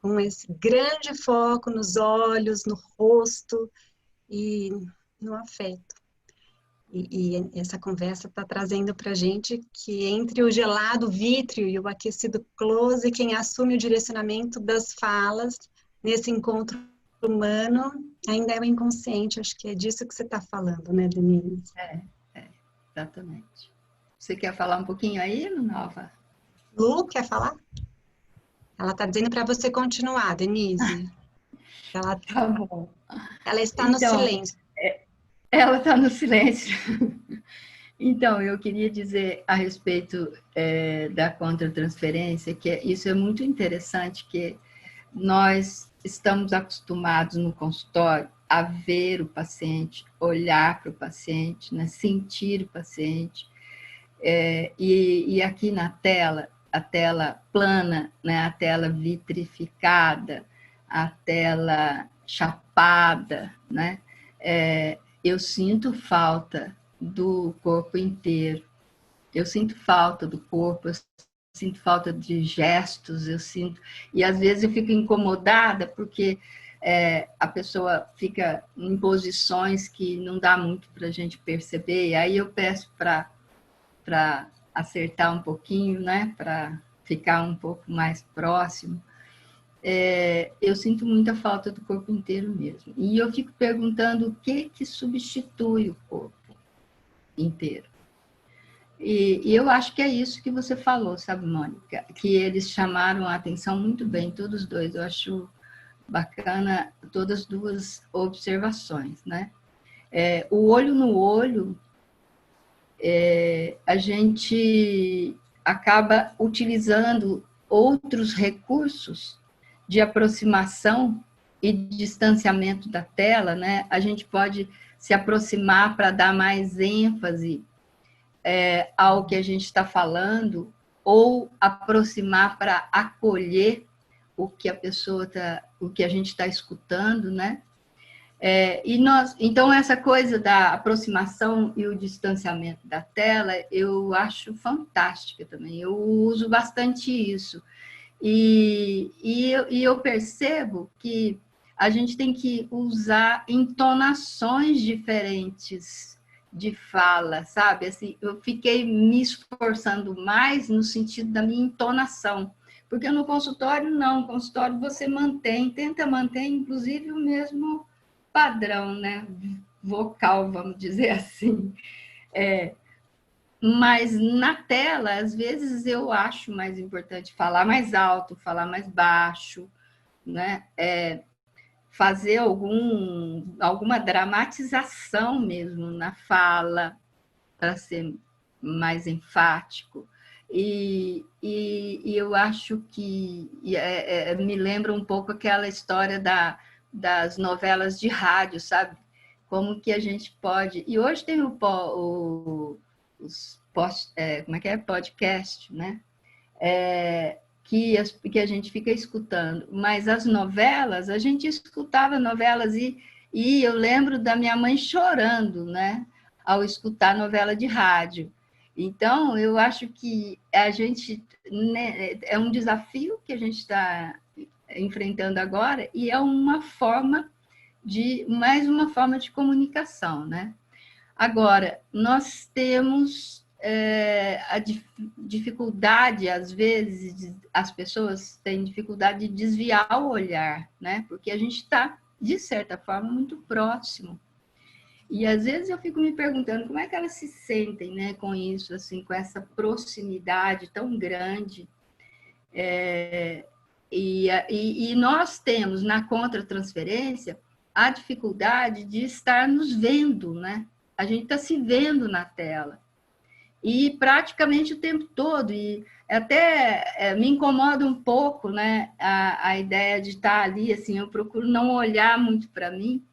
Speaker 1: Com esse grande foco nos olhos, no rosto e no afeto. E essa conversa está trazendo para a gente que entre o gelado vítreo e o aquecido close, quem assume o direcionamento das falas nesse encontro humano ainda é o inconsciente. Acho que é disso que você está falando, né, Denise?
Speaker 3: Exatamente. Você quer falar um pouquinho aí, Nova?
Speaker 1: Lu, quer falar? Ela está dizendo para você continuar, Denise.
Speaker 3: Tá bom.
Speaker 1: Ela está no silêncio.
Speaker 3: Ela está no silêncio. Então, eu queria dizer a respeito da contratransferência, que isso é muito interessante, que nós estamos acostumados no consultório a ver o paciente, olhar para o paciente, né, sentir o paciente. E aqui na tela, a tela plana, né, a tela vitrificada, a tela chapada, né, eu sinto falta do corpo inteiro. Eu sinto falta do corpo, eu sinto falta de gestos, e às vezes eu fico incomodada porque a pessoa fica em posições que não dá muito para a gente perceber, e aí eu peço para acertar um pouquinho, né, para ficar um pouco mais próximo. Eu sinto muita falta do corpo inteiro mesmo. E eu fico perguntando o que substitui o corpo inteiro. E eu acho que é isso que você falou, sabe, Mônica? Que eles chamaram a atenção muito bem, todos dois. Eu acho bacana todas as duas observações, né? O olho no olho, a gente acaba utilizando outros recursos de aproximação e distanciamento da tela, né? A gente pode se aproximar para dar mais ênfase ao que a gente está falando, ou aproximar para acolher o que a pessoa o que a gente está escutando, né? Então, essa coisa da aproximação e o distanciamento da tela, eu acho fantástica também. Eu uso bastante isso. Eu percebo que a gente tem que usar entonações diferentes de fala, sabe? Assim, eu fiquei me esforçando mais no sentido da minha entonação, porque no consultório, não. No consultório você tenta manter, inclusive, o mesmo padrão, né? Vocal, vamos dizer assim. Mas na tela, às vezes, eu acho mais importante falar mais alto, falar mais baixo, né? Fazer alguma dramatização mesmo na fala, para ser mais enfático. E eu acho que me lembra um pouco aquela história das novelas de rádio, sabe? Como que a gente pode... E hoje tem os podcast, né? Que a gente fica escutando. Mas as novelas, a gente escutava novelas e eu lembro da minha mãe chorando, né? Ao escutar novela de rádio. Então, eu acho que a gente... né, é um desafio que a gente está enfrentando agora e é mais uma forma de comunicação, né? Agora, nós temos a dificuldade, às vezes, as pessoas têm dificuldade de desviar o olhar, né? Porque a gente está, de certa forma, muito próximo. E, às vezes, eu fico me perguntando como é que elas se sentem, né, com isso, assim, com essa proximidade tão grande. E nós temos, na contratransferência, a dificuldade de estar nos vendo, né? A gente está se vendo na tela. E praticamente o tempo todo. E até me incomoda um pouco, né, a ideia de estar ali, assim, eu procuro não olhar muito para mim,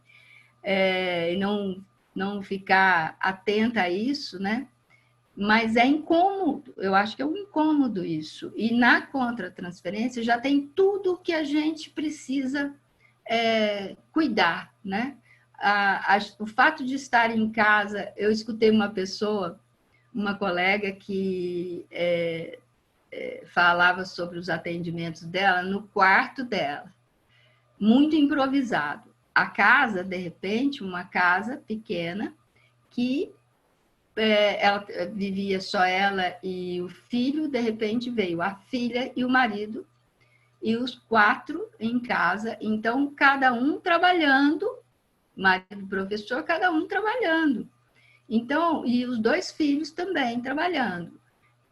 Speaker 3: e não ficar atenta a isso, né? Mas é incômodo, eu acho que é um incômodo isso. E na contratransferência já tem tudo o que a gente precisa cuidar, né? O fato de estar em casa, eu escutei uma colega que falava sobre os atendimentos dela no quarto dela, muito improvisado. A casa, de repente, uma casa pequena, que ela vivia só ela e o filho, de repente veio a filha e o marido, e os 4 em casa, então cada um trabalhando, marido professor, cada um trabalhando. Então, e os 2 filhos também trabalhando.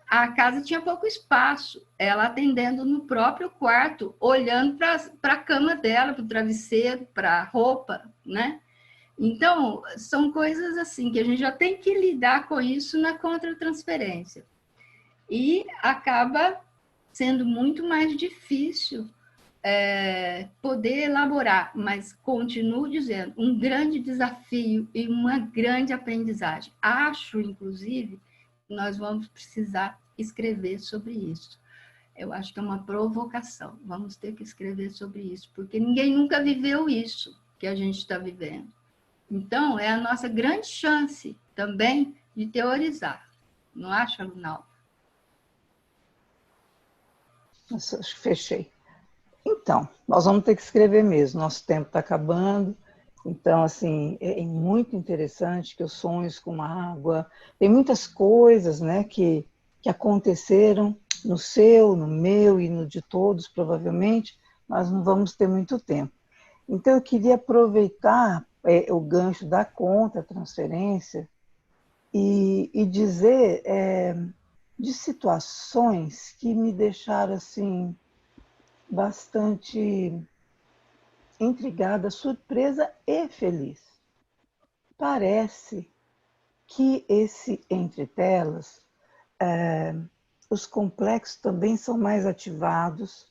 Speaker 3: A casa tinha pouco espaço, ela atendendo no próprio quarto, olhando para a cama dela, para o travesseiro, para a roupa, né? Então, são coisas assim que a gente já tem que lidar com isso na contratransferência. E acaba sendo muito mais difícil poder elaborar, mas continuo dizendo, um grande desafio e uma grande aprendizagem. Acho, inclusive, que nós vamos precisar escrever sobre isso. Eu acho que é uma provocação. Vamos ter que escrever sobre isso, porque ninguém nunca viveu isso que a gente está vivendo. Então, é a nossa grande chance também de teorizar. Não acha, Lunaldo?
Speaker 2: Nossa, acho que fechei. Então, nós vamos ter que escrever mesmo. Nosso tempo está acabando. Então, assim, é muito interessante que os sonhos com água... Tem muitas coisas, né, que aconteceram no seu, no meu e no de todos, provavelmente. Nós não vamos ter muito tempo. Então, eu queria aproveitar o gancho da contratransferência e dizer de situações que me deixaram assim bastante intrigada, surpresa e feliz. Parece que esse entre telas, os complexos também são mais ativados,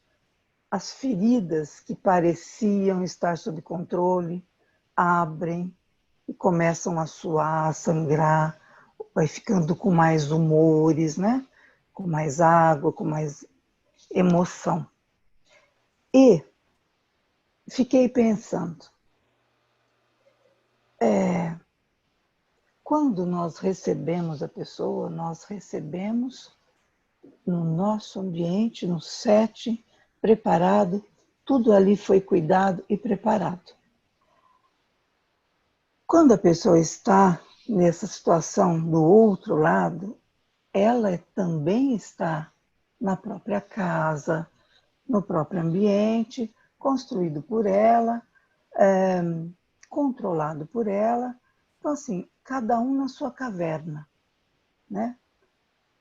Speaker 2: as feridas que pareciam estar sob controle abrem e começam a suar, a sangrar, vai ficando com mais humores, né? com mais água, com mais emoção. E fiquei pensando, quando nós recebemos a pessoa, nós recebemos no nosso ambiente, no setting, preparado, tudo ali foi cuidado e preparado. Quando a pessoa está nessa situação do outro lado, ela também está na própria casa, no próprio ambiente, construído por ela, controlado por ela. Então, assim, cada um na sua caverna, né?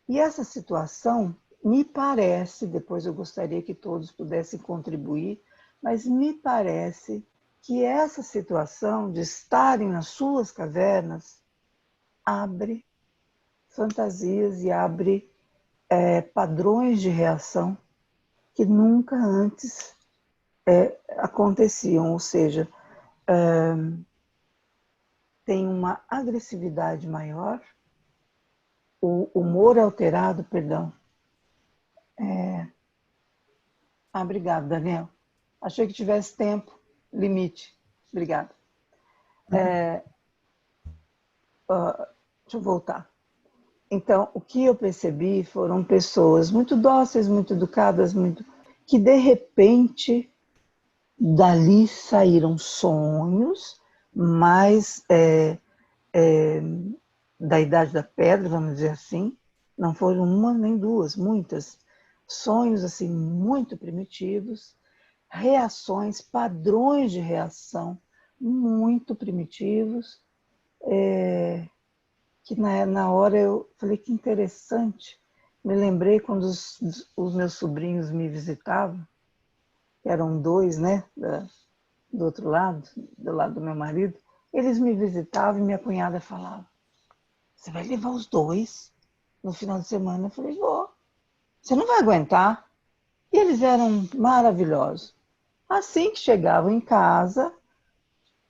Speaker 2: E essa situação, me parece, depois eu gostaria que todos pudessem contribuir, mas me parece que essa situação de estarem nas suas cavernas abre fantasias e abre padrões de reação que nunca antes aconteciam, ou seja, tem uma agressividade maior, o humor alterado, perdão. Obrigada, Daniel. Achei que tivesse tempo, limite. Obrigada. Deixa eu voltar. Então, o que eu percebi foram pessoas muito dóceis, muito educadas, que de repente dali saíram sonhos, mais da idade da pedra, vamos dizer assim. Não foram uma nem duas, muitas. Sonhos assim muito primitivos, reações, padrões de reação muito primitivos, que na hora eu falei que interessante. Me lembrei quando os meus sobrinhos me visitavam, eram dois, né, do outro lado, do lado do meu marido, eles me visitavam e minha cunhada falava: você vai levar os dois no final de semana? Eu falei: vou. Você não vai aguentar? E eles eram maravilhosos. Assim que chegavam em casa,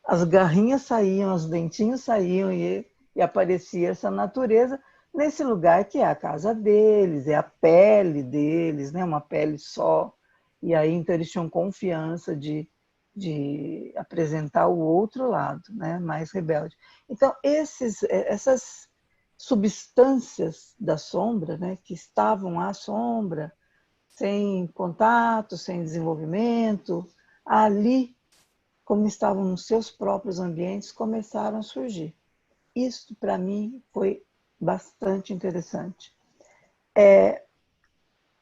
Speaker 2: as garrinhas saíam, os dentinhos saíam e aparecia essa natureza nesse lugar que é a casa deles, é a pele deles, né? Uma pele só. E aí, então, eles tinham confiança de apresentar o outro lado, né? Mais rebelde. Então, essas substâncias da sombra, né? Que estavam à sombra, sem contato, sem desenvolvimento, ali, como estavam nos seus próprios ambientes, começaram a surgir. Isso, para mim, foi bastante interessante.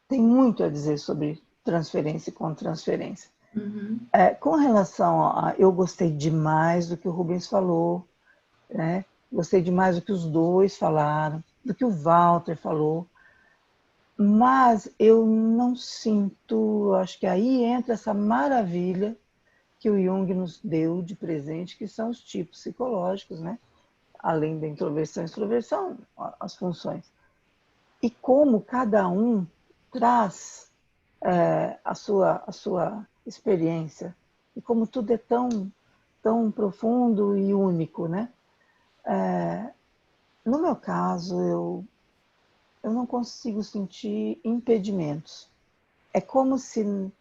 Speaker 2: Tem muito a dizer sobre transferência e contra-transferência.
Speaker 3: Uhum.
Speaker 2: Com relação a... Eu gostei demais do que o Rubens falou, né? Gostei demais do que os dois falaram, do que o Walter falou, mas eu não sinto... Acho que aí entra essa maravilha que o Jung nos deu de presente, que são os tipos psicológicos, né? Além da introversão e extroversão, as funções. E como cada um traz a sua experiência, e como tudo é tão profundo e único, né? No meu caso, eu não consigo sentir impedimentos. É como se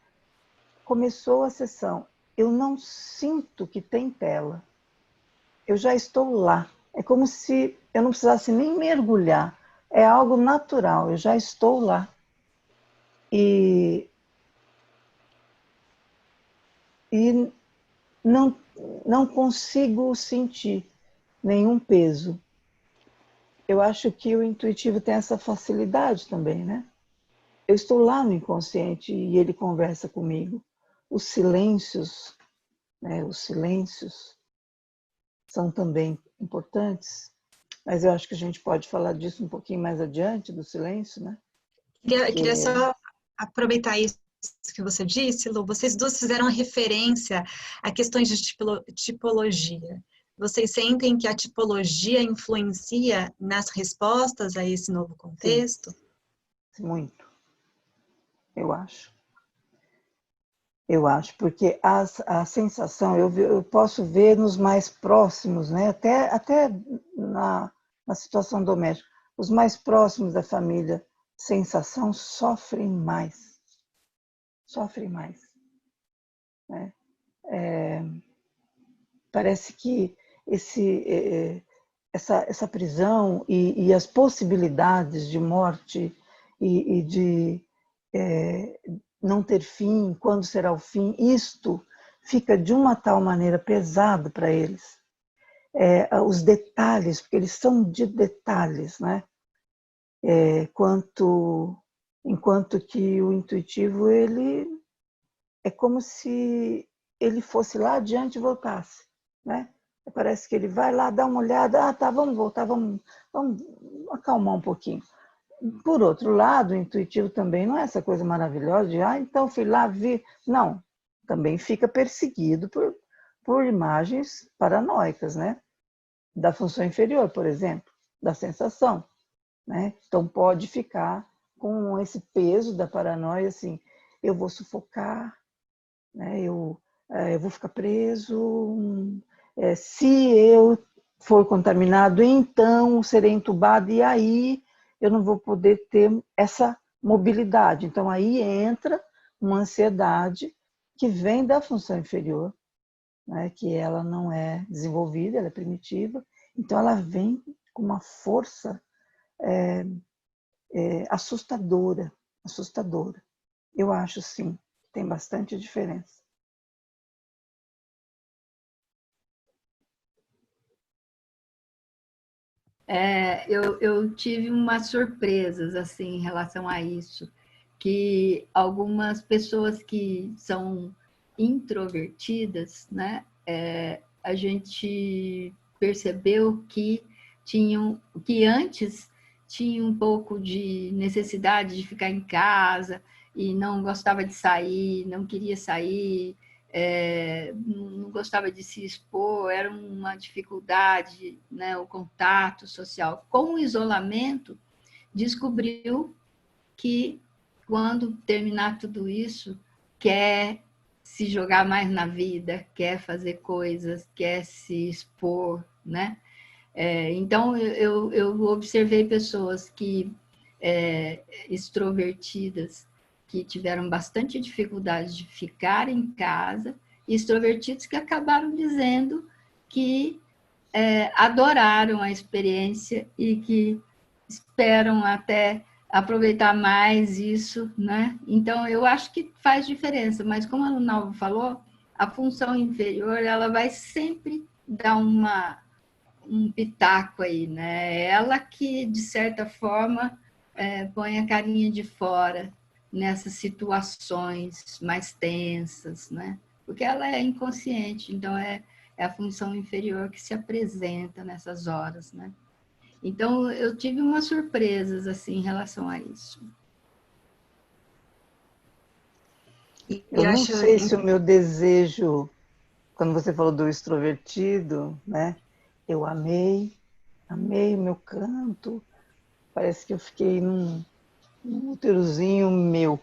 Speaker 2: começou a sessão, eu não sinto que tem tela. Eu já estou lá. É como se eu não precisasse nem mergulhar. É algo natural, eu já estou lá. E não consigo sentir nenhum peso. Eu acho que o intuitivo tem essa facilidade também, né? Eu estou lá no inconsciente e ele conversa comigo. Os silêncios, né? Os silêncios são também importantes, mas eu acho que a gente pode falar disso um pouquinho mais adiante, do silêncio, né?
Speaker 1: Queria só aproveitar isso que você disse, Lu. Vocês duas fizeram referência a questões de tipologia. Vocês sentem que a tipologia influencia nas respostas a esse novo contexto?
Speaker 2: Sim, muito. Eu acho. Porque a sensação, eu posso ver nos mais próximos, né? Até na situação doméstica, os mais próximos da família sensação sofrem mais. Sofrem mais. Né? Parece que essa prisão e as possibilidades de morte e de não ter fim, quando será o fim, isto fica de uma tal maneira pesado para eles. Os detalhes, porque eles são de detalhes, né? Enquanto que o intuitivo, ele é como se ele fosse lá adiante e voltasse, né? Parece que ele vai lá, dá uma olhada, tá, vamos voltar, vamos acalmar um pouquinho. Por outro lado, o intuitivo também não é essa coisa maravilhosa de, então fui lá, vi. Não, também fica perseguido por imagens paranoicas, né? Da função inferior, por exemplo, da sensação, né? Então pode ficar com esse peso da paranoia, assim, eu vou sufocar, né? Eu vou ficar preso, se eu for contaminado, então serei entubado e aí eu não vou poder ter essa mobilidade. Então aí entra uma ansiedade que vem da função inferior, né? Que ela não é desenvolvida, ela é primitiva, então ela vem com uma força assustadora. Eu acho sim, tem bastante diferença.
Speaker 3: Eu tive umas surpresas assim em relação a isso, que algumas pessoas que são introvertidas, né, a gente percebeu que antes tinham um pouco de necessidade de ficar em casa e não gostava de sair, não queria sair, não gostava de se expor, era uma dificuldade, né, o contato social. Com o isolamento, descobriu que, quando terminar tudo isso, quer se jogar mais na vida, quer fazer coisas, quer se expor, né? Então, eu observei pessoas extrovertidas, que tiveram bastante dificuldade de ficar em casa, e extrovertidos que acabaram dizendo que adoraram a experiência e que esperam até aproveitar mais isso, né? Então, eu acho que faz diferença, mas como a Lunalva falou, a função inferior, ela vai sempre dar um pitaco aí, né? Ela que, de certa forma, põe a carinha de fora nessas situações mais tensas, né? Porque ela é inconsciente, então é a função inferior que se apresenta nessas horas, né? Então, eu tive umas surpresas, assim, em relação a isso.
Speaker 2: Eu não sei se o meu desejo, quando você falou do extrovertido, né? Eu amei o meu canto, parece que eu fiquei num úterozinho meu,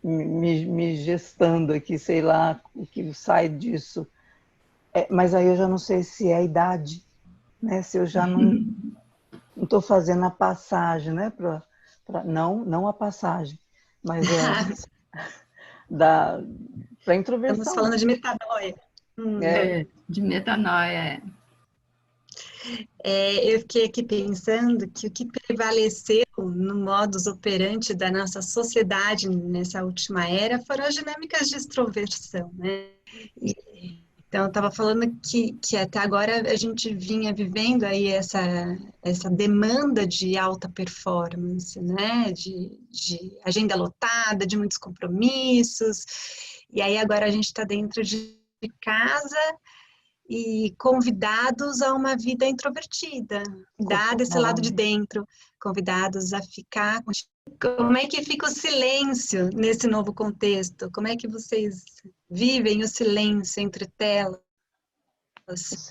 Speaker 2: me gestando aqui, sei lá o que sai disso. Mas aí eu já não sei se é a idade, né? Se eu já não estou fazendo a passagem, né? Não a passagem, mas para introversão.
Speaker 1: Estamos falando de metanoia.
Speaker 3: De metanoia.
Speaker 1: Eu fiquei aqui pensando que o que prevaleceu no modus operandi da nossa sociedade nessa última era foram as dinâmicas de extroversão, né? Então, eu estava falando que até agora a gente vinha vivendo aí essa demanda de alta performance, né? De agenda lotada, de muitos compromissos, e aí agora a gente está dentro de casa e convidados a uma vida introvertida, dado esse lado de dentro, convidados a ficar. Como é que fica o silêncio nesse novo contexto? Como é que vocês vivem o silêncio entre telas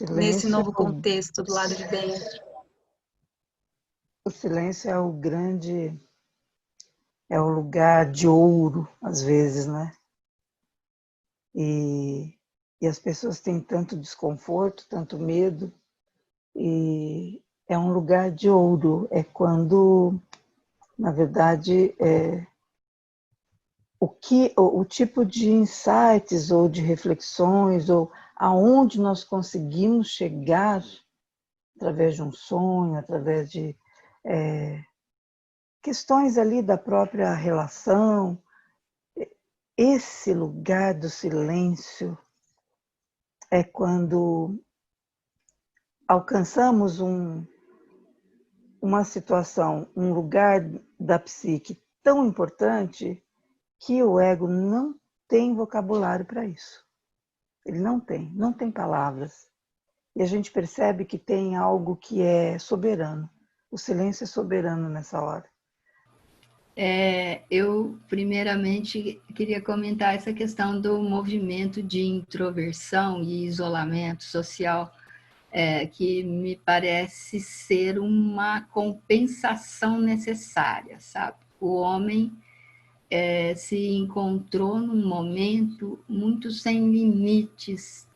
Speaker 1: nesse novo contexto do lado de dentro?
Speaker 2: O silêncio é o lugar de ouro, às vezes, né? E as pessoas têm tanto desconforto, tanto medo, e é um lugar de ouro, é quando Na verdade, o tipo de insights ou de reflexões, ou aonde nós conseguimos chegar através de um sonho, através de questões ali da própria relação, esse lugar do silêncio é quando alcançamos uma situação, um lugar da psique tão importante que o ego não tem vocabulário para isso. Ele não tem palavras. E a gente percebe que tem algo que é soberano. O silêncio é soberano nessa hora.
Speaker 3: Eu, primeiramente, queria comentar essa questão do movimento de introversão e isolamento social, que me parece ser uma compensação necessária, sabe? O homem se encontrou num momento muito sem limites,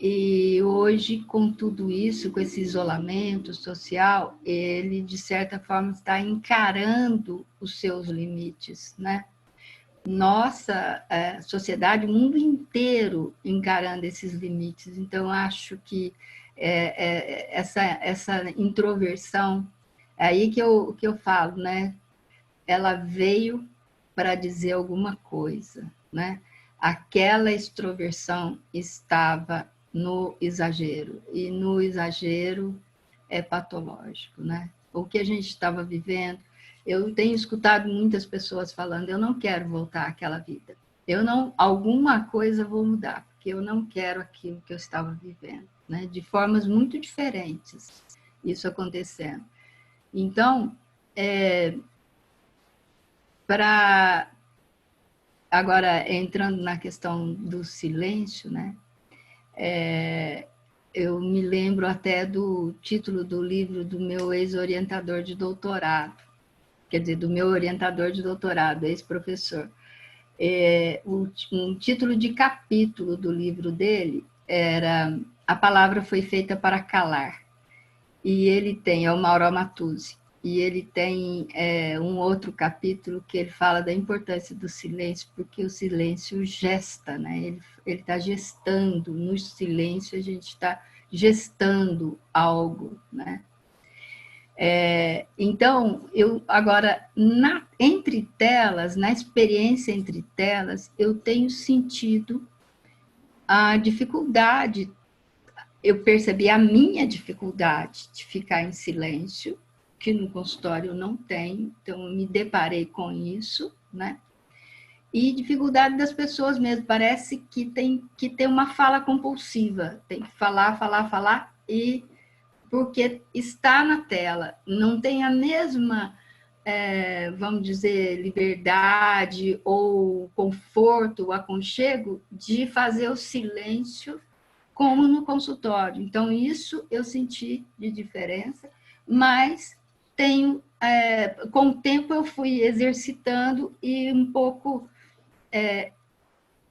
Speaker 3: e hoje, com tudo isso, com esse isolamento social, ele, de certa forma, está encarando os seus limites, né? Nossa sociedade, o mundo inteiro encarando esses limites. Então, acho que essa introversão, é aí que eu falo, né? Ela veio para dizer alguma coisa, né? Aquela extroversão estava no exagero, e no exagero é patológico, né? O que a gente estava vivendo, eu tenho escutado muitas pessoas falando, eu não quero voltar àquela vida, alguma coisa vou mudar, porque eu não quero aquilo que eu estava vivendo, né? De formas muito diferentes, isso acontecendo. Então, agora, entrando na questão do silêncio, né? Eu me lembro até do título do livro do meu ex-orientador de doutorado, quer dizer, do meu orientador de doutorado, ex-professor. Um título de capítulo do livro dele era A Palavra Foi Feita para Calar. E ele tem, é o Mauro Amatuzzi, e ele tem um outro capítulo que ele fala da importância do silêncio, porque o silêncio gesta, né? Ele está gestando, no silêncio a gente está gestando algo, né? Então, eu agora, entre telas, na experiência entre telas, eu tenho sentido a dificuldade, eu percebi a minha dificuldade de ficar em silêncio, que no consultório eu não tenho, então eu me deparei com isso, né? E dificuldade das pessoas mesmo, parece que tem que ter uma fala compulsiva, tem que falar, e porque está na tela, não tem a mesma, vamos dizer, liberdade ou conforto, o aconchego de fazer o silêncio como no consultório. Então, isso eu senti de diferença, mas com o tempo eu fui exercitando e um pouco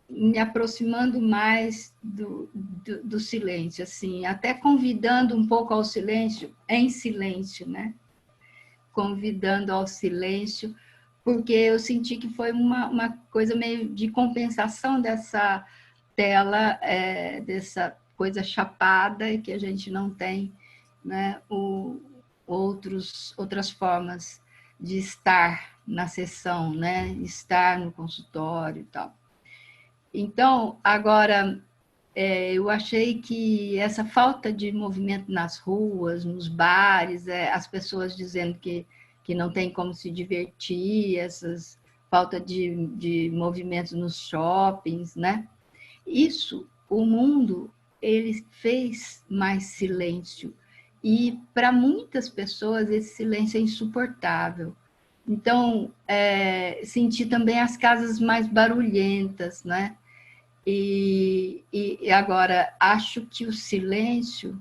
Speaker 3: me aproximando mais do silêncio, assim, até convidando um pouco ao silêncio, em silêncio, né? Convidando ao silêncio, porque eu senti que foi uma coisa meio de compensação dessa tela, dessa coisa chapada que a gente não tem, né? Outras formas de estar na sessão, né? Estar no consultório e tal. Então, agora, eu achei que essa falta de movimento nas ruas, nos bares, as pessoas dizendo que não tem como se divertir, essas falta de movimento nos shoppings, né? Isso, o mundo, ele fez mais silêncio. E para muitas pessoas esse silêncio é insuportável. Então, senti também as casas mais barulhentas, né? E agora, acho que o silêncio,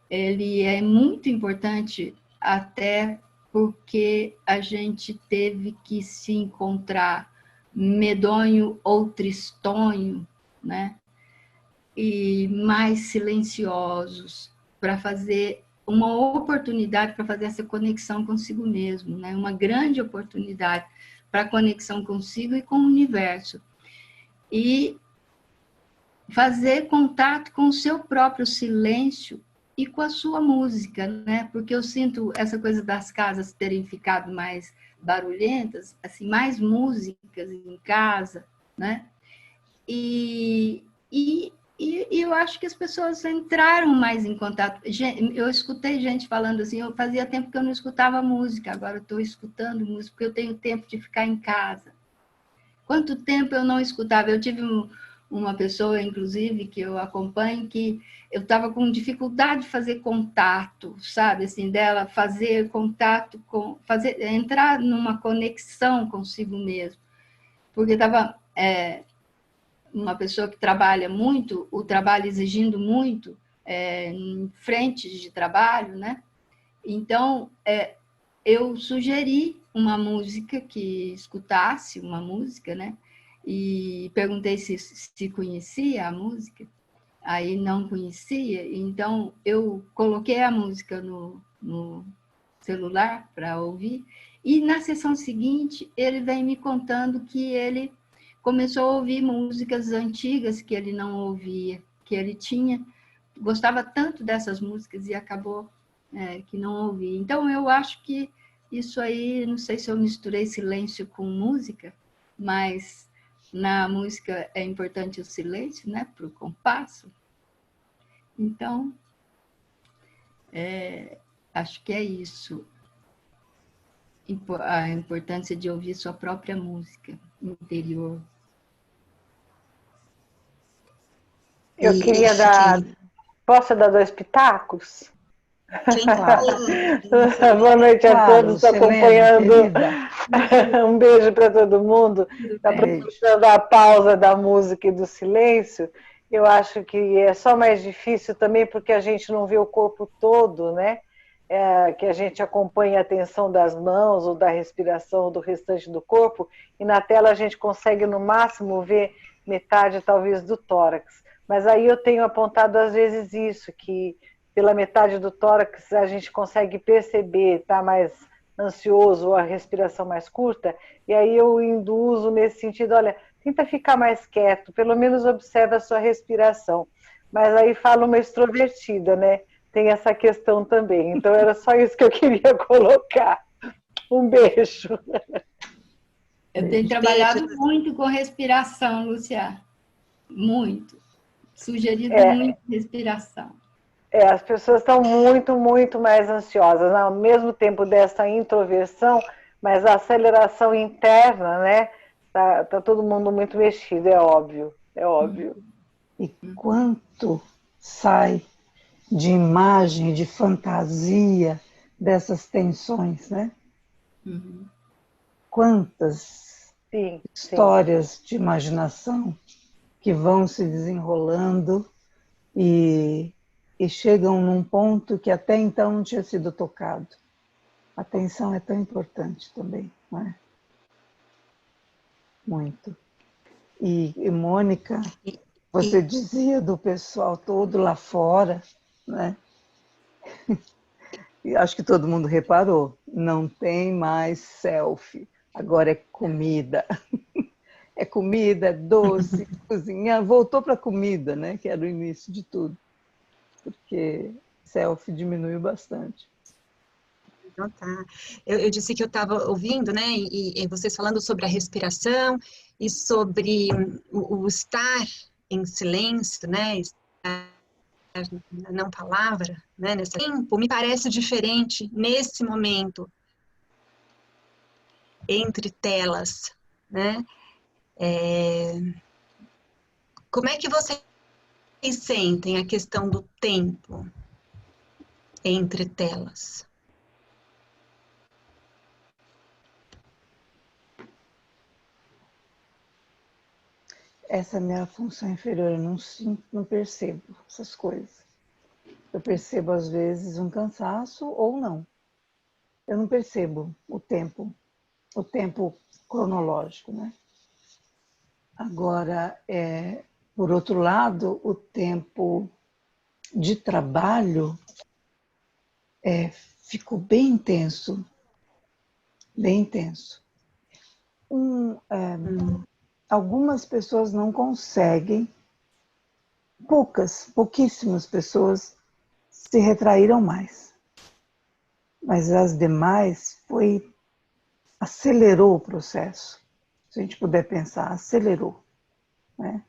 Speaker 3: ele é muito importante até porque a gente teve que se encontrar medonho ou tristonho, né? E mais silenciosos, para fazer uma oportunidade para fazer essa conexão consigo mesmo, né? Uma grande oportunidade para conexão consigo e com o universo. E fazer contato com o seu próprio silêncio e com a sua música, né? Porque eu sinto essa coisa das casas terem ficado mais barulhentas, assim, mais músicas em casa, né? E eu acho que as pessoas entraram mais em contato. Eu escutei gente falando assim, eu fazia tempo que eu não escutava música, agora eu estou escutando música porque eu tenho tempo de ficar em casa. Quanto tempo eu não escutava? Eu tive uma pessoa, inclusive, que eu acompanho, que eu estava com dificuldade de fazer contato, sabe? Assim, dela fazer contato entrar numa conexão consigo mesmo. Porque estava uma pessoa que trabalha muito, o trabalho exigindo muito, em frentes de trabalho, né? Então, eu sugeri uma música que escutasse uma música, né? E perguntei se conhecia a música, aí não conhecia, então eu coloquei a música no celular para ouvir, e na sessão seguinte ele vem me contando que ele começou a ouvir músicas antigas que ele não ouvia, que ele gostava tanto dessas músicas e acabou que não ouvia. Então eu acho que isso aí, não sei se eu misturei silêncio com música, mas na música é importante o silêncio, né, para o compasso. Então, acho que é isso. A importância de ouvir sua própria música interior.
Speaker 5: Eu queria dar... Posso dar 2 pitacos? Boa noite a todos, estou acompanhando. Um beijo para todo mundo. Aproveitando a pausa da música e do silêncio, eu acho que é só mais difícil também porque a gente não vê o corpo todo, né? Que a gente acompanha a tensão das mãos ou da respiração ou do restante do corpo, e na tela a gente consegue no máximo ver metade talvez do tórax. Mas aí eu tenho apontado às vezes isso, que pela metade do tórax a gente consegue perceber, tá mais ansioso ou a respiração mais curta, e aí eu induzo nesse sentido, olha, tenta ficar mais quieto, pelo menos observa a sua respiração. Mas aí fala uma extrovertida, né? Tem essa questão também. Então era só isso que eu queria colocar. Um beijo.
Speaker 3: Eu tenho trabalhado muito com respiração, Lúcia. Muito. Sugerido muito respiração.
Speaker 5: As pessoas estão muito, muito mais ansiosas, ao mesmo tempo dessa introversão, mas a aceleração interna, né? Tá todo mundo muito mexido, é óbvio, é óbvio.
Speaker 2: E quanto sai de imagem, de fantasia dessas tensões, né?
Speaker 3: Uhum.
Speaker 2: Quantas histórias de imaginação que vão se desenrolando e chegam num ponto que até então não tinha sido tocado. A atenção é tão importante também, não é? Muito. E Mônica, você dizia do pessoal todo lá fora, né? E acho que todo mundo reparou, não tem mais selfie, agora é comida. É comida, é doce, cozinhar, voltou para a comida, né? Que era o início de tudo. Porque selfie diminuiu bastante.
Speaker 1: Então tá. Eu disse que eu estava ouvindo, né? E vocês falando sobre a respiração e sobre o estar em silêncio, né? Estar na não palavra, né? Nesse tempo, me parece diferente nesse momento entre telas, né? Como é que vocês sentem a questão do tempo entre telas?
Speaker 2: Essa é a minha função inferior, eu não percebo essas coisas. Eu percebo, às vezes, um cansaço ou não. Eu não percebo o tempo cronológico, né? Agora, por outro lado, o tempo de trabalho ficou bem intenso, bem intenso. Algumas pessoas não conseguem, pouquíssimas pessoas se retraíram mais. Mas as demais acelerou o processo. Se a gente puder pensar, acelerou. Né?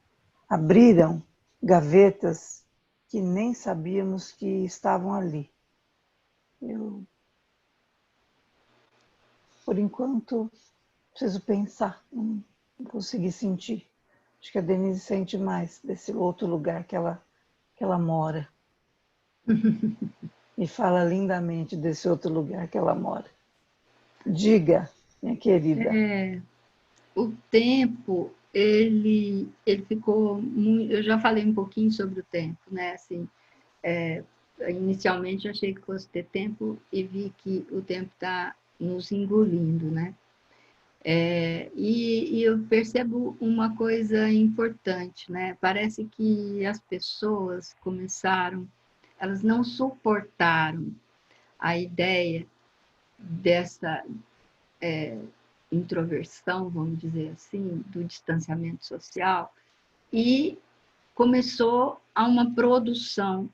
Speaker 2: Abriram gavetas que nem sabíamos que estavam ali. Eu, por enquanto, preciso pensar, não consegui sentir. Acho que a Denise sente mais desse outro lugar que ela mora. E fala lindamente desse outro lugar que ela mora. Diga, minha querida.
Speaker 3: O tempo, ele ficou muito... Eu já falei um pouquinho sobre o tempo, né? Assim, inicialmente eu achei que fosse ter tempo e vi que o tempo está nos engolindo, né? E eu percebo uma coisa importante, né? Parece que as pessoas elas não suportaram a ideia dessa introversão, vamos dizer assim, do distanciamento social, e começou a uma produção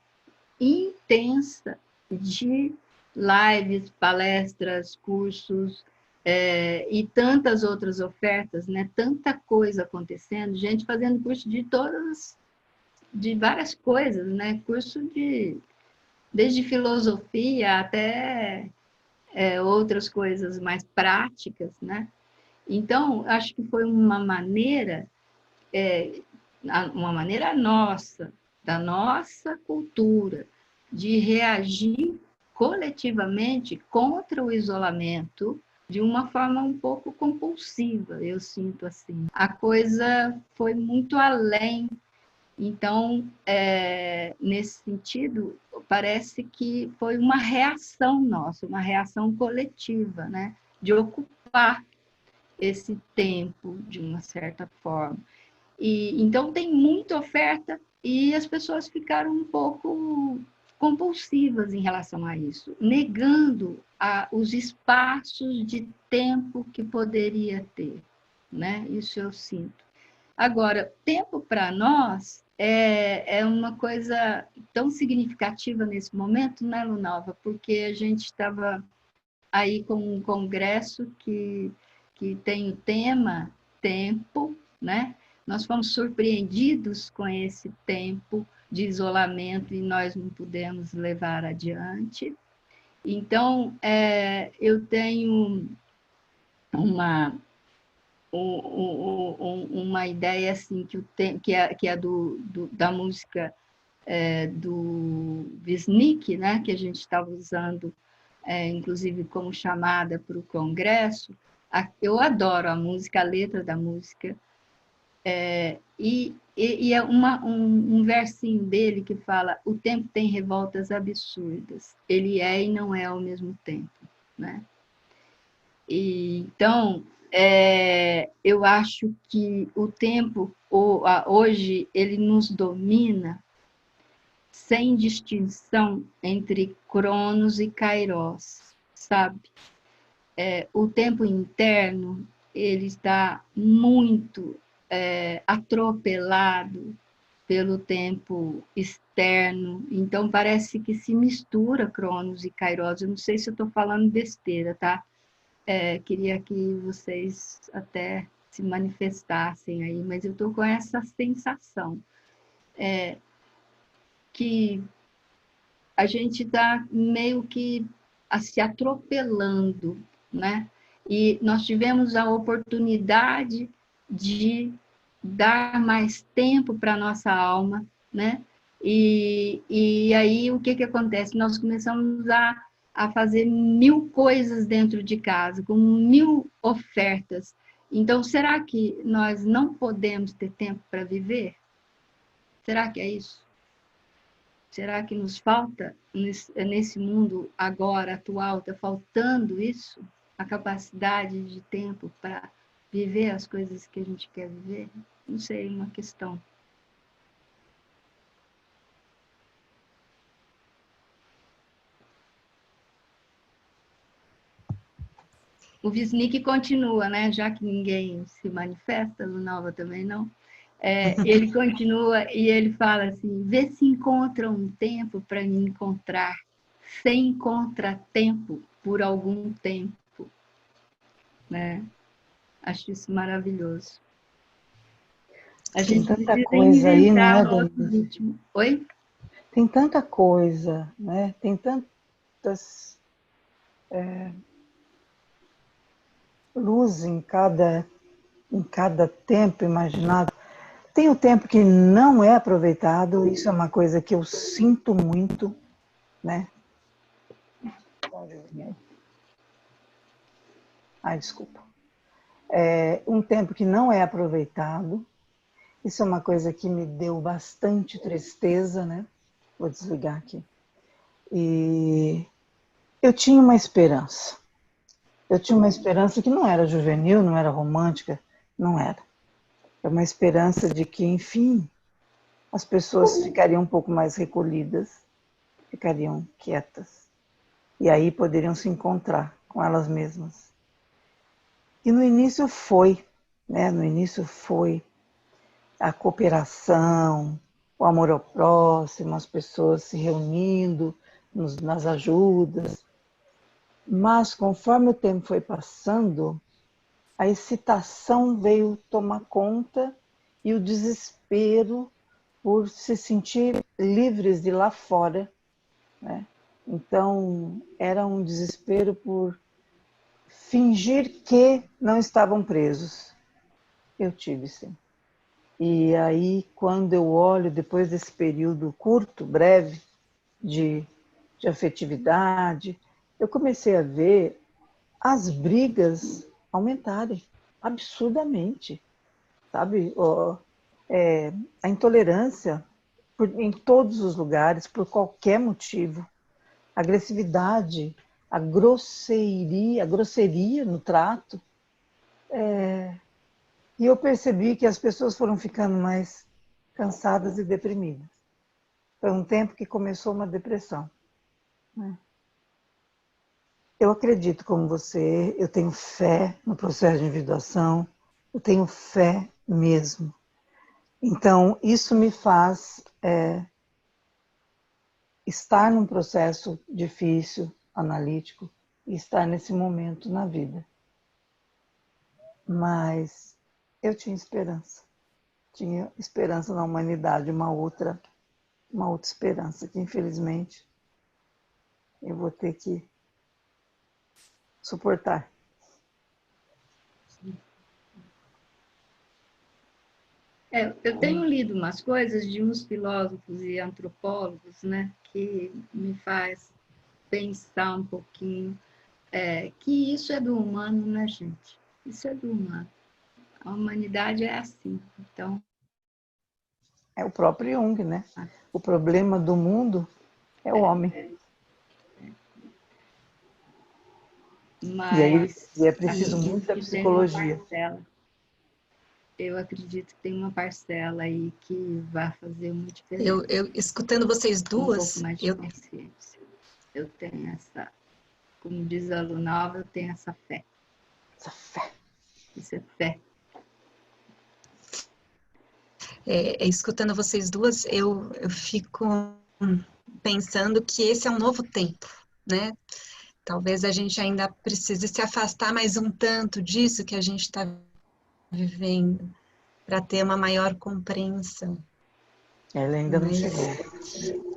Speaker 3: intensa de lives, palestras, cursos, e tantas outras ofertas, né? Tanta coisa acontecendo, gente fazendo curso de várias coisas, né? Curso desde filosofia até outras coisas mais práticas, né? Então, acho que foi uma maneira nossa, da nossa cultura, de reagir coletivamente contra o isolamento de uma forma um pouco compulsiva, eu sinto assim. A coisa foi muito além. Então, nesse sentido, parece que foi uma reação nossa, uma reação coletiva, né? De ocupar esse tempo de uma certa forma. Então, tem muita oferta e as pessoas ficaram um pouco compulsivas em relação a isso, negando os espaços de tempo que poderia ter, né? Isso eu sinto. Agora, tempo para nós é uma coisa tão significativa nesse momento, né, Lunalva? Porque a gente estava aí com um congresso que tem o tema tempo, né? Nós fomos surpreendidos com esse tempo de isolamento e nós não pudemos levar adiante. Então, eu tenho uma ideia assim que é da música do Wisnik, né, que a gente estava usando, inclusive como chamada para o congresso. Eu adoro a música, a letra da música, e é um versinho dele que fala: o tempo tem revoltas absurdas, ele é e não é ao mesmo tempo, né? Então, eu acho que o tempo, hoje, ele nos domina sem distinção entre Cronos e Kairos, sabe? O tempo interno, ele está muito atropelado pelo tempo externo, então parece que se mistura Cronos e Kairos. Eu não sei se eu estou falando besteira, tá? Queria que vocês até se manifestassem aí, mas eu estou com essa sensação que a gente está meio que se atropelando, né? E nós tivemos a oportunidade de dar mais tempo para a nossa alma, né? E aí o que acontece? Nós começamos a fazer 1000 coisas dentro de casa, com 1000 ofertas. Então, será que nós não podemos ter tempo para viver? Será que é isso? Será que nos falta, nesse mundo agora, atual, está faltando isso? A capacidade de tempo para viver as coisas que a gente quer viver? Não sei, uma questão. o Wisnik continua, né? Já que ninguém se manifesta, o Nova também não. Ele continua e ele fala assim: vê se encontra um tempo para me encontrar, sem contratempo, por algum tempo. Né? Acho isso maravilhoso. A gente
Speaker 2: Tem tanta
Speaker 3: precisa
Speaker 2: coisa aí, não
Speaker 3: inventar
Speaker 2: é,
Speaker 3: nosso
Speaker 2: Denise?
Speaker 3: ritmo. Oi?
Speaker 2: Tem tanta coisa, né? Tem tantas luzes em cada tempo imaginado. Tem o tempo que não é aproveitado, isso é uma coisa que eu sinto muito, né? Ai, desculpa. Um tempo que não é aproveitado, isso é uma coisa que me deu bastante tristeza, né? Vou desligar aqui. E eu tinha uma esperança. Eu tinha uma esperança que não era juvenil, não era romântica, não era. É uma esperança de que, enfim, as pessoas ficariam um pouco mais recolhidas, ficariam quietas. E aí poderiam se encontrar com elas mesmas. E no início foi, né? No início foi a cooperação, o amor ao próximo, as pessoas se reunindo nas ajudas. Mas conforme o tempo foi passando, a excitação veio tomar conta e o desespero por se sentir livres de lá fora, né? Então, era um desespero por fingir que não estavam presos. Eu tive, sim. E aí, quando eu olho, depois desse período curto, breve, de afetividade, eu comecei a ver as brigas aumentarem absurdamente, sabe? A intolerância em todos os lugares, por qualquer motivo, a agressividade, a grosseria no trato. E eu percebi que as pessoas foram ficando mais cansadas e deprimidas. Foi um tempo que começou uma depressão, né? Eu acredito como você, eu tenho fé no processo de individuação, eu tenho fé mesmo. Então, isso me faz estar num processo difícil, analítico, e estar nesse momento na vida. Mas eu tinha esperança na humanidade, uma outra esperança, que infelizmente eu vou ter que suportar.
Speaker 3: Eu tenho lido umas coisas de uns filósofos e antropólogos, né, que me faz pensar um pouquinho que isso é do humano, né, gente? Isso é do humano. A humanidade é assim, então...
Speaker 2: É o próprio Jung, né? O problema do mundo é o homem.
Speaker 3: Mas
Speaker 2: e é preciso muita psicologia.
Speaker 3: Eu acredito que tem uma parcela aí que vai fazer muito diferença.
Speaker 1: Eu escutando vocês duas,
Speaker 3: um pouco mais de consciência. Eu tenho essa, como diz a Lunalva, eu tenho essa fé.
Speaker 2: Essa fé.
Speaker 3: Isso é fé.
Speaker 1: Escutando vocês duas, eu fico pensando que esse é um novo tempo, né? Talvez a gente ainda precise se afastar mais um tanto disso que a gente está vivendo, para ter uma maior compreensão.
Speaker 2: Ela ainda não chegou.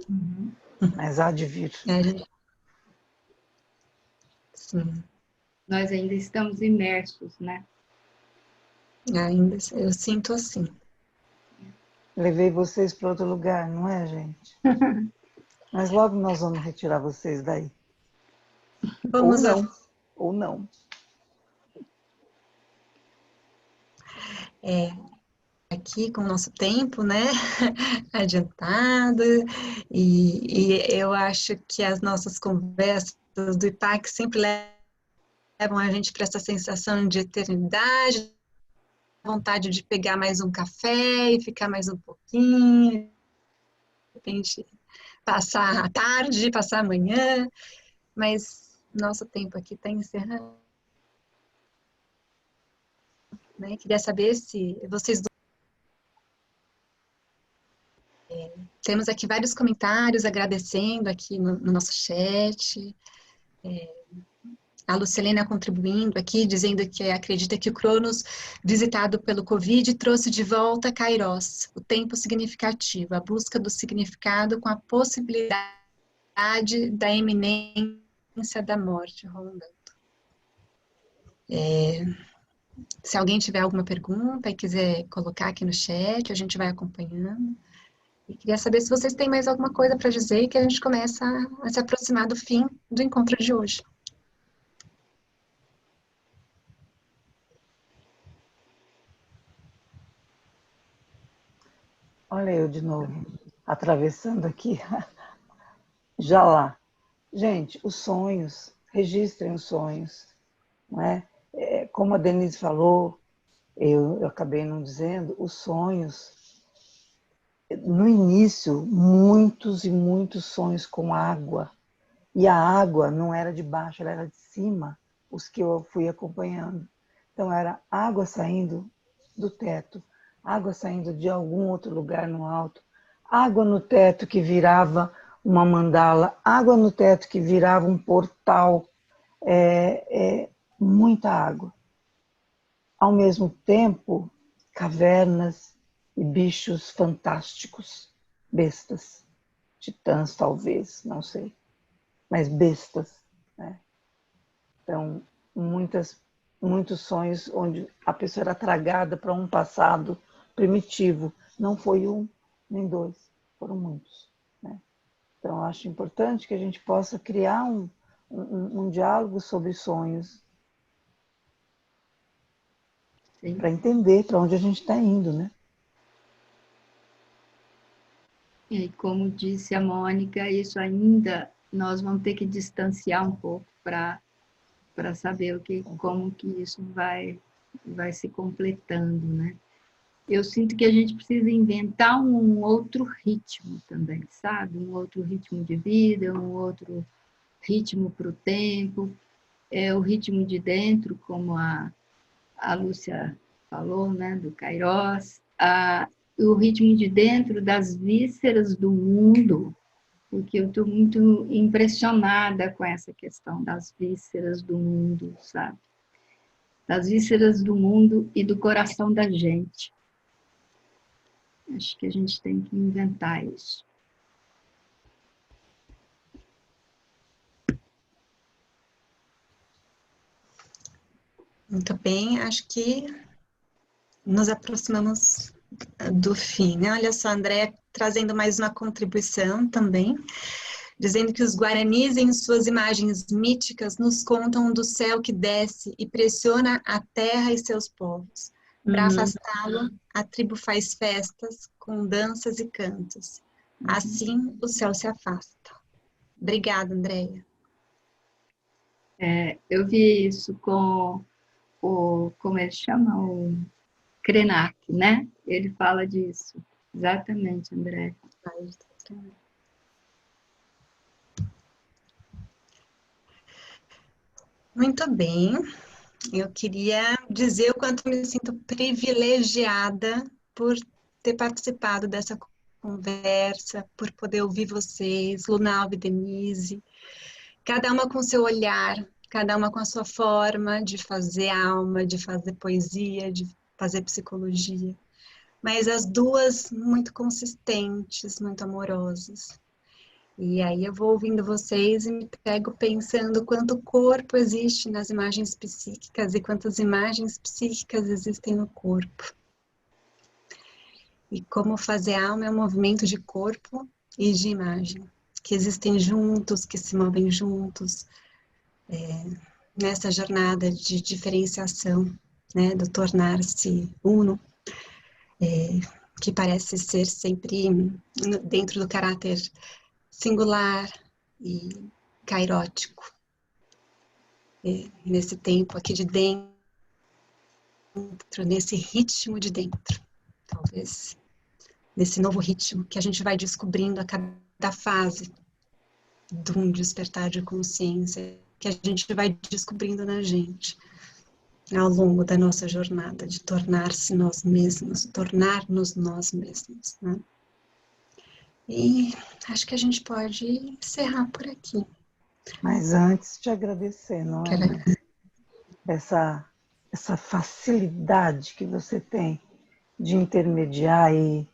Speaker 1: Uhum.
Speaker 2: Mas há de vir.
Speaker 1: Sim.
Speaker 3: Nós ainda estamos imersos, né?
Speaker 1: Ainda, eu sinto assim.
Speaker 2: Levei vocês para outro lugar, não é, gente? Mas logo nós vamos retirar vocês daí.
Speaker 1: Vamos
Speaker 2: ou não.
Speaker 1: Aqui com o nosso tempo, né, adiantado, e eu acho que as nossas conversas do IPAC sempre levam a gente para essa sensação de eternidade, vontade de pegar mais um café e ficar mais um pouquinho, de repente passar a tarde, passar a manhã, mas nosso tempo aqui está encerrando. né? Queria saber se vocês... Temos aqui vários comentários agradecendo aqui no nosso chat. A Lucilena contribuindo aqui, dizendo que acredita que o Cronos, visitado pelo Covid, trouxe de volta Kairos, o tempo significativo, a busca do significado com a possibilidade da iminência da morte rondando. Se alguém tiver alguma pergunta e quiser colocar aqui no chat, a gente vai acompanhando. E queria saber se vocês têm mais alguma coisa para dizer e que a gente começa a se aproximar do fim do encontro de hoje.
Speaker 2: Olha eu de novo, atravessando aqui, já lá. Gente, os sonhos, registrem os sonhos, não é? Como a Denise falou, eu acabei não dizendo, os sonhos, no início, muitos e muitos sonhos com água, e a água não era de baixo, ela era de cima, os que eu fui acompanhando. Então era água saindo do teto, água saindo de algum outro lugar no alto, água no teto que virava uma mandala, água no teto que virava um portal, muita água. Ao mesmo tempo, cavernas e bichos fantásticos, bestas, titãs talvez, não sei, mas bestas, né? Então, muitos sonhos onde a pessoa era tragada para um passado primitivo. Não foi um, nem dois, foram muitos, né? Então, eu acho importante que a gente possa criar um diálogo sobre sonhos para entender para onde a gente está indo, né?
Speaker 3: E como disse a Mônica, isso ainda nós vamos ter que distanciar um pouco para saber como que isso vai se completando, né? Eu sinto que a gente precisa inventar um outro ritmo também, sabe? Um outro ritmo de vida, um outro ritmo para o tempo. O ritmo de dentro, como a Lúcia falou, né? Do Kairos. O ritmo de dentro das vísceras do mundo, porque eu estou muito impressionada com essa questão das vísceras do mundo, sabe? Das vísceras do mundo e do coração da gente. Acho que a gente tem que inventar isso.
Speaker 1: Muito bem, acho que nos aproximamos do fim, né? Olha só, André trazendo mais uma contribuição também, dizendo que os guaranis, em suas imagens míticas, nos contam do céu que desce e pressiona a terra e seus povos. Para afastá-lo, a tribo faz festas com danças e cantos. Assim, o céu se afasta. Obrigada, Andréia.
Speaker 3: Eu vi isso com como ele chama? O Krenak, né? Ele fala disso. Exatamente, André.
Speaker 1: Muito bem. Eu queria dizer o quanto me sinto privilegiada por ter participado dessa conversa, por poder ouvir vocês, Lunalva e Denise, cada uma com seu olhar, cada uma com a sua forma de fazer alma, de fazer poesia, de fazer psicologia, mas as duas muito consistentes, muito amorosas. E aí eu vou ouvindo vocês e me pego pensando quanto corpo existe nas imagens psíquicas e quantas imagens psíquicas existem no corpo. E como fazer alma é um movimento de corpo e de imagem, que existem juntos, que se movem juntos, nessa jornada de diferenciação, né, do tornar-se uno, que parece ser sempre dentro do caráter singular e kairótico. Nesse tempo aqui de dentro, nesse ritmo de dentro, talvez, nesse novo ritmo que a gente vai descobrindo a cada fase de um despertar de consciência, que a gente vai descobrindo na gente. ao longo da nossa jornada de tornar-se nós mesmos, tornar-nos nós mesmos, né? E acho que a gente pode encerrar por aqui.
Speaker 2: Mas antes de agradecer, não é? Essa facilidade que você tem de intermediar e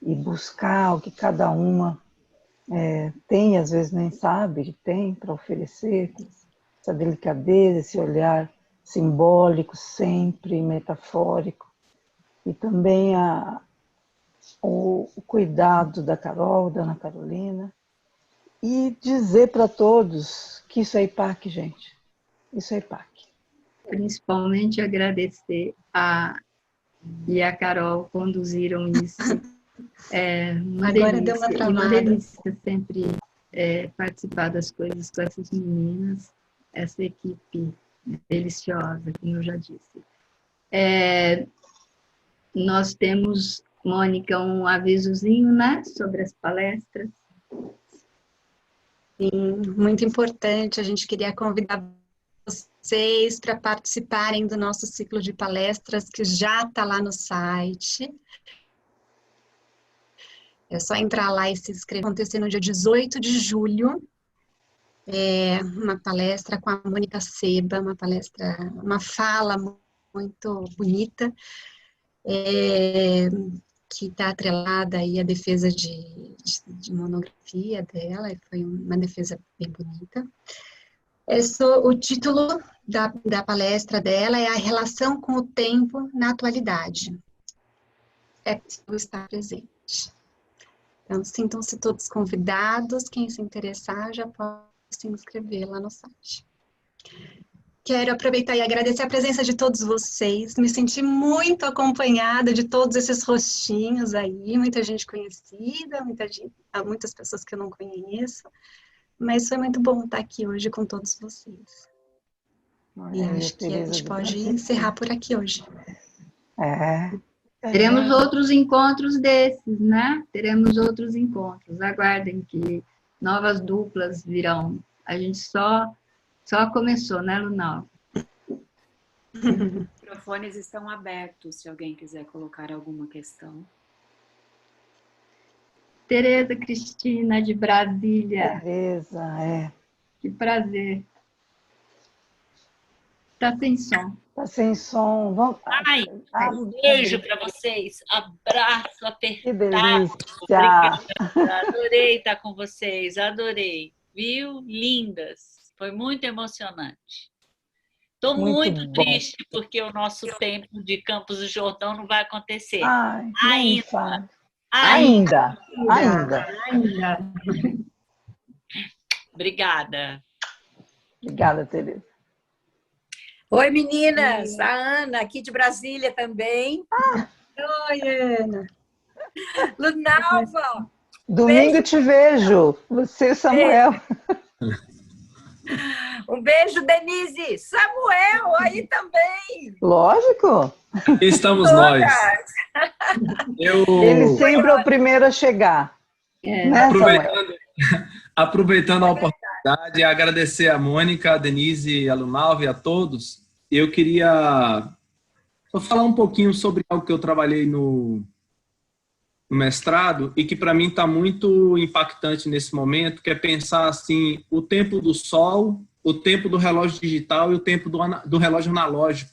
Speaker 2: buscar o que cada uma tem, às vezes nem sabe que tem para oferecer, essa delicadeza, esse olhar simbólico sempre, metafórico, e também o cuidado da Carol, da Ana Carolina, e dizer para todos que isso é IPAC, gente, isso é IPAC.
Speaker 3: Principalmente agradecer e a Carol conduziram isso.
Speaker 1: Agora deu uma travada.
Speaker 3: Uma delícia sempre participar das coisas com essas meninas, essa equipe deliciosa, como eu já disse. Nós temos, Mônica, um avisozinho, né, sobre as palestras.
Speaker 1: Sim, muito importante. A gente queria convidar vocês para participarem do nosso ciclo de palestras, que já está lá no site. É só entrar lá e se inscrever. Vai acontecer no dia 18 de julho. Uma palestra com a Mônica Seba, uma fala muito bonita, que está atrelada aí à defesa de monografia dela, e foi uma defesa bem bonita. O título da palestra dela é A Relação com o Tempo na Atualidade. É possível estar presente. Então, sintam-se todos convidados. Quem se interessar já pode se inscrever lá no site. Quero aproveitar e agradecer a presença de todos vocês. Me senti muito acompanhada de todos esses rostinhos aí, muita gente conhecida, muitas pessoas que eu não conheço. Mas foi muito bom estar aqui hoje com todos vocês. E acho que a gente pode encerrar por aqui hoje.
Speaker 3: Teremos outros encontros desses, né? Teremos outros encontros. Aguardem que novas duplas virão. A gente só começou, né, Lunal?
Speaker 6: Os microfones estão abertos, se alguém quiser colocar alguma questão.
Speaker 3: Tereza Cristina, de Brasília.
Speaker 2: Tereza,
Speaker 3: Que prazer. Tá sem som.
Speaker 2: Tá sem som. Vamos...
Speaker 7: Um beijo para vocês. Abraço apertado.
Speaker 2: Que delícia.
Speaker 7: Obrigada. Adorei estar com vocês. Adorei. Viu? Lindas. Foi muito emocionante. Estou muito triste porque o nosso tempo de Campos do Jordão não vai acontecer.
Speaker 2: Ainda.
Speaker 7: Obrigada.
Speaker 2: Obrigada, Tereza.
Speaker 8: Oi, meninas. A Ana, aqui de Brasília também.
Speaker 1: Oi, Ana.
Speaker 8: Lunalva.
Speaker 2: Domingo
Speaker 8: beijo.
Speaker 2: Te vejo. Você, Samuel.
Speaker 8: Um beijo, Denise. Samuel, aí também.
Speaker 2: Lógico.
Speaker 9: Aqui estamos nós.
Speaker 2: Ele sempre é o primeiro a chegar. Né,
Speaker 9: aproveitando a oportunidade, agradecer a Mônica, a Denise, a Lunalva e a todos. Eu queria só falar um pouquinho sobre algo que eu trabalhei no mestrado e que para mim está muito impactante nesse momento, que é pensar assim, o tempo do sol, o tempo do relógio digital e o tempo do relógio analógico.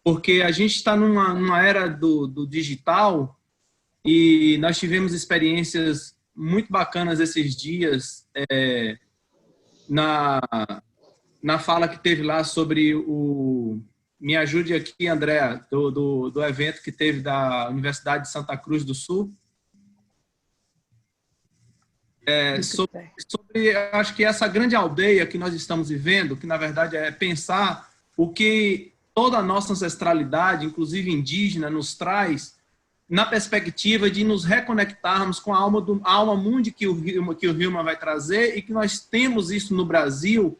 Speaker 9: Porque a gente está numa era do digital e nós tivemos experiências muito bacanas esses dias na fala que teve lá sobre me ajude aqui, André, do evento que teve da Universidade de Santa Cruz do Sul. Sobre, acho que essa grande aldeia que nós estamos vivendo, que na verdade é pensar o que toda a nossa ancestralidade, inclusive indígena, nos traz na perspectiva de nos reconectarmos com a alma mundi que o Hillman vai trazer, e que nós temos isso no Brasil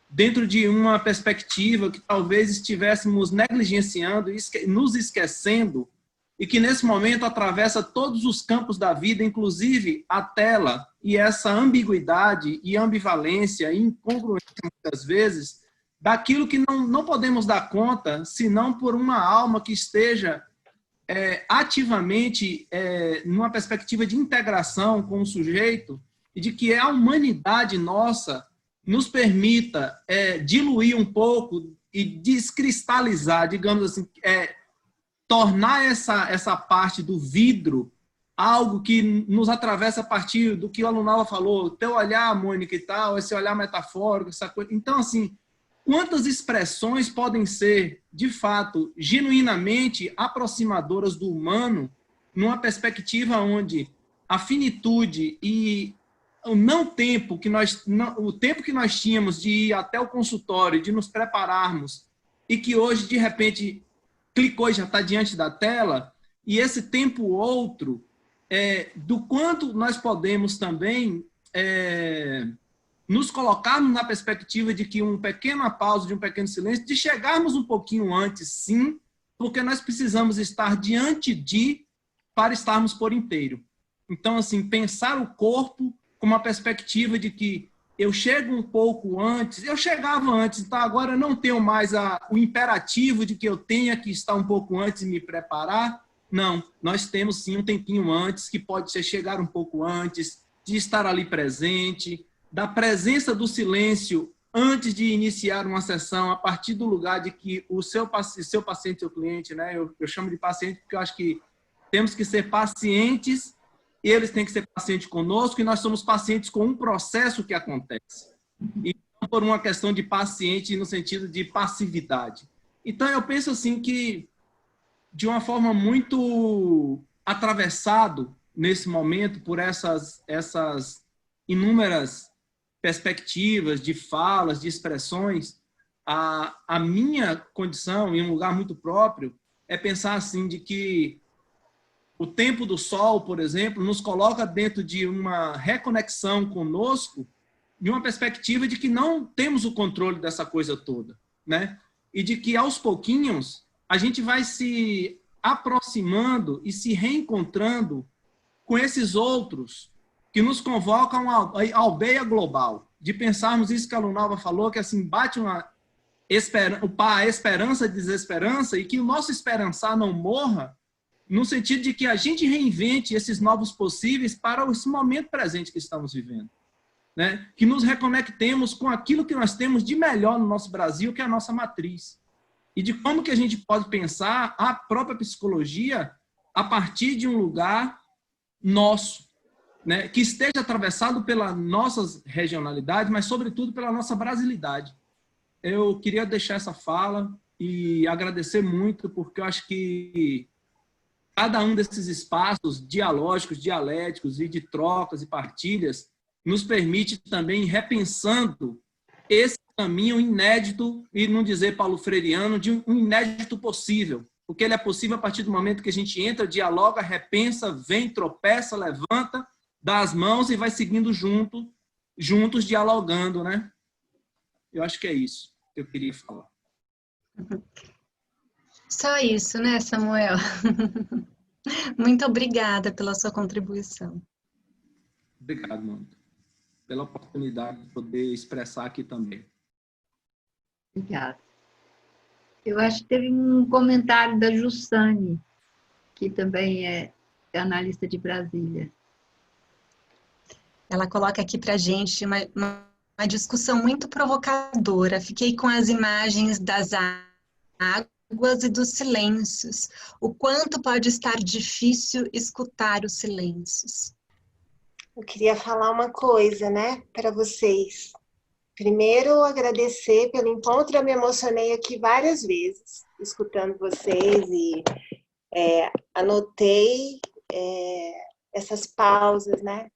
Speaker 9: dentro de uma perspectiva que talvez estivéssemos negligenciando e nos esquecendo, e que nesse momento atravessa todos os campos da vida, inclusive a tela, e essa ambiguidade e ambivalência e incongruência muitas vezes daquilo que não podemos dar conta, senão por uma alma que esteja ativamente numa perspectiva de integração com o sujeito, e de que a humanidade nossa nos permita diluir um pouco e descristalizar, digamos assim, tornar essa parte do vidro algo que nos atravessa a partir do que o Alunava falou, teu olhar, Mônica, e tal, esse olhar metafórico, essa coisa. Então, assim, quantas expressões podem ser, de fato, genuinamente aproximadoras do humano, numa perspectiva onde a finitude e o tempo que nós tínhamos de ir até o consultório, de nos prepararmos, e que hoje, de repente, clicou e já está diante da tela, e esse tempo outro, do quanto nós podemos também nos colocarmos na perspectiva de que uma pequena pausa, de um pequeno silêncio, de chegarmos um pouquinho antes, sim, porque nós precisamos estar diante para estarmos por inteiro. Então, assim, pensar o corpo com uma perspectiva de que eu chego um pouco antes, eu chegava antes, então agora eu não tenho mais o imperativo de que eu tenha que estar um pouco antes e me preparar. Não, nós temos sim um tempinho antes, que pode ser chegar um pouco antes, de estar ali presente, da presença do silêncio antes de iniciar uma sessão, a partir do lugar de que o seu paciente, seu cliente, né? Eu chamo de paciente porque eu acho que temos que ser pacientes, eles têm que ser pacientes conosco, e nós somos pacientes com um processo que acontece. E não por uma questão de paciente no sentido de passividade. Então, eu penso assim que, de uma forma muito atravessado nesse momento por essas inúmeras perspectivas de falas, de expressões, a minha condição, em um lugar muito próprio, é pensar assim de que o tempo do sol, por exemplo, nos coloca dentro de uma reconexão conosco, de uma perspectiva de que não temos o controle dessa coisa toda, né? E de que, aos pouquinhos, a gente vai se aproximando e se reencontrando com esses outros que nos convocam à aldeia global, de pensarmos isso que a Alunava falou, que assim bate a esperança, a desesperança, e que o nosso esperançar não morra, no sentido de que a gente reinvente esses novos possíveis para esse momento presente que estamos vivendo, né? Que nos reconectemos com aquilo que nós temos de melhor no nosso Brasil, que é a nossa matriz. E de como que a gente pode pensar a própria psicologia a partir de um lugar nosso, né? Que esteja atravessado pela nossa regionalidade, mas, sobretudo, pela nossa brasilidade. Eu queria deixar essa fala e agradecer muito, porque eu acho que cada um desses espaços dialógicos, dialéticos e de trocas e partilhas nos permite também repensando esse caminho inédito, e não dizer paulo freireano, de um inédito possível, porque ele é possível a partir do momento que a gente entra, dialoga, repensa, vem, tropeça, levanta, dá as mãos e vai seguindo juntos dialogando, né? Eu acho que é isso que eu queria falar.
Speaker 1: Só isso, né, Samuel? Muito obrigada pela sua contribuição.
Speaker 9: Obrigado, Mônica, pela oportunidade de poder expressar aqui também.
Speaker 3: Obrigada. Eu acho que teve um comentário da Jussane, que também é analista de Brasília.
Speaker 1: Ela coloca aqui para a gente uma discussão muito provocadora. Fiquei com as imagens das águas e dos silêncios. O quanto pode estar difícil escutar os silêncios.
Speaker 10: Eu queria falar uma coisa, né, para vocês. Primeiro, agradecer pelo encontro. Eu me emocionei aqui várias vezes, escutando vocês, e anotei essas pausas, né,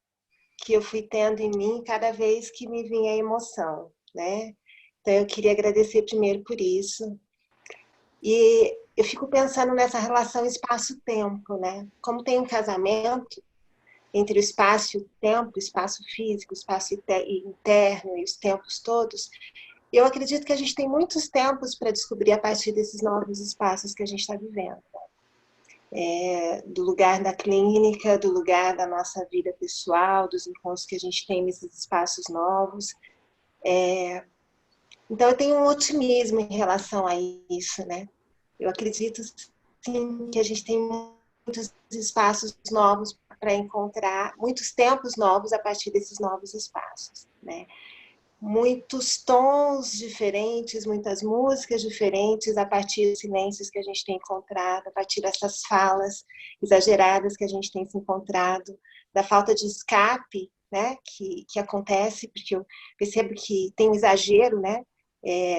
Speaker 10: que eu fui tendo em mim cada vez que me vinha a emoção, né? Então, eu queria agradecer primeiro por isso. E eu fico pensando nessa relação espaço-tempo, né? Como tem um casamento entre o espaço e o tempo, o espaço físico, o espaço interno e os tempos todos, eu acredito que a gente tem muitos tempos para descobrir a partir desses novos espaços que a gente está vivendo. Do lugar da clínica, do lugar da nossa vida pessoal, dos encontros que a gente tem nesses espaços novos. Então, eu tenho um otimismo em relação a isso, né? Eu acredito, sim, que a gente tem muitos espaços novos para encontrar, muitos tempos novos a partir desses novos espaços, né? Muitos tons diferentes, muitas músicas diferentes a partir dos silêncios que a gente tem encontrado, a partir dessas falas exageradas que a gente tem se encontrado, da falta de escape, né, que acontece, porque eu percebo que tem um exagero, né,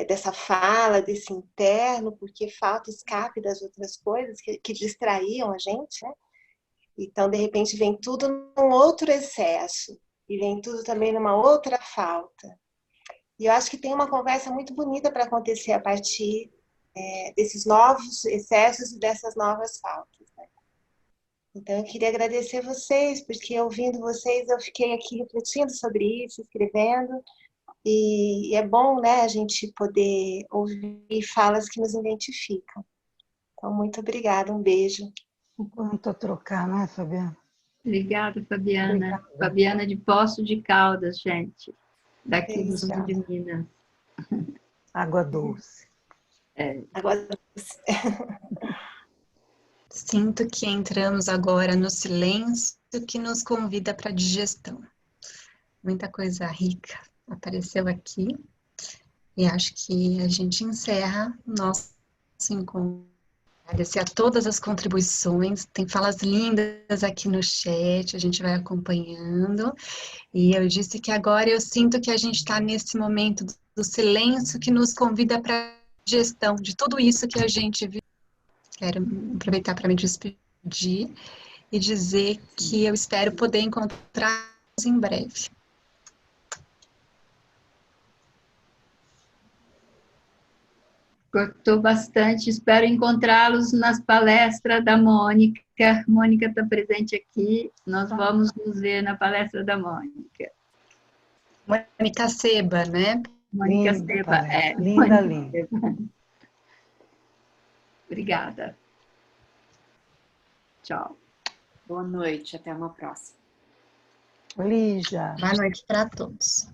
Speaker 10: dessa fala, desse interno, porque falta escape das outras coisas que distraíam a gente, né? Então, de repente, vem tudo num outro excesso, e vem tudo também numa outra falta. E eu acho que tem uma conversa muito bonita para acontecer a partir desses novos excessos e dessas novas faltas, né? Então, eu queria agradecer vocês, porque ouvindo vocês, eu fiquei aqui refletindo sobre isso, escrevendo, e é bom, né, a gente poder ouvir falas que nos identificam. Então, muito obrigada, um beijo.
Speaker 2: Quanto a trocar, não é, Fabiana?
Speaker 3: Obrigada, Fabiana.
Speaker 2: Obrigada.
Speaker 3: Fabiana de Poços de Caldas, gente. Daqui do sul de
Speaker 2: Obrigada.
Speaker 3: Minas.
Speaker 2: Água doce.
Speaker 10: Água doce.
Speaker 1: Sinto que entramos agora no silêncio que nos convida para a digestão. Muita coisa rica apareceu aqui e acho que a gente encerra o nosso encontro. Agradecer a todas as contribuições, tem falas lindas aqui no chat, a gente vai acompanhando. E eu disse que agora eu sinto que a gente está nesse momento do silêncio que nos convida para a digestão de tudo isso que a gente viu. Quero aproveitar para me despedir e dizer que eu espero poder encontrá-los em breve.
Speaker 3: Cortou bastante, espero encontrá-los nas palestras da Mônica. Mônica está presente aqui, nós vamos nos ver na palestra da Mônica.
Speaker 1: Mônica Seba, né?
Speaker 3: Mônica
Speaker 2: Linda,
Speaker 3: Seba,
Speaker 2: linda, linda.
Speaker 3: Obrigada. Tchau.
Speaker 6: Boa noite, até uma próxima.
Speaker 2: Lígia.
Speaker 1: Boa noite para todos.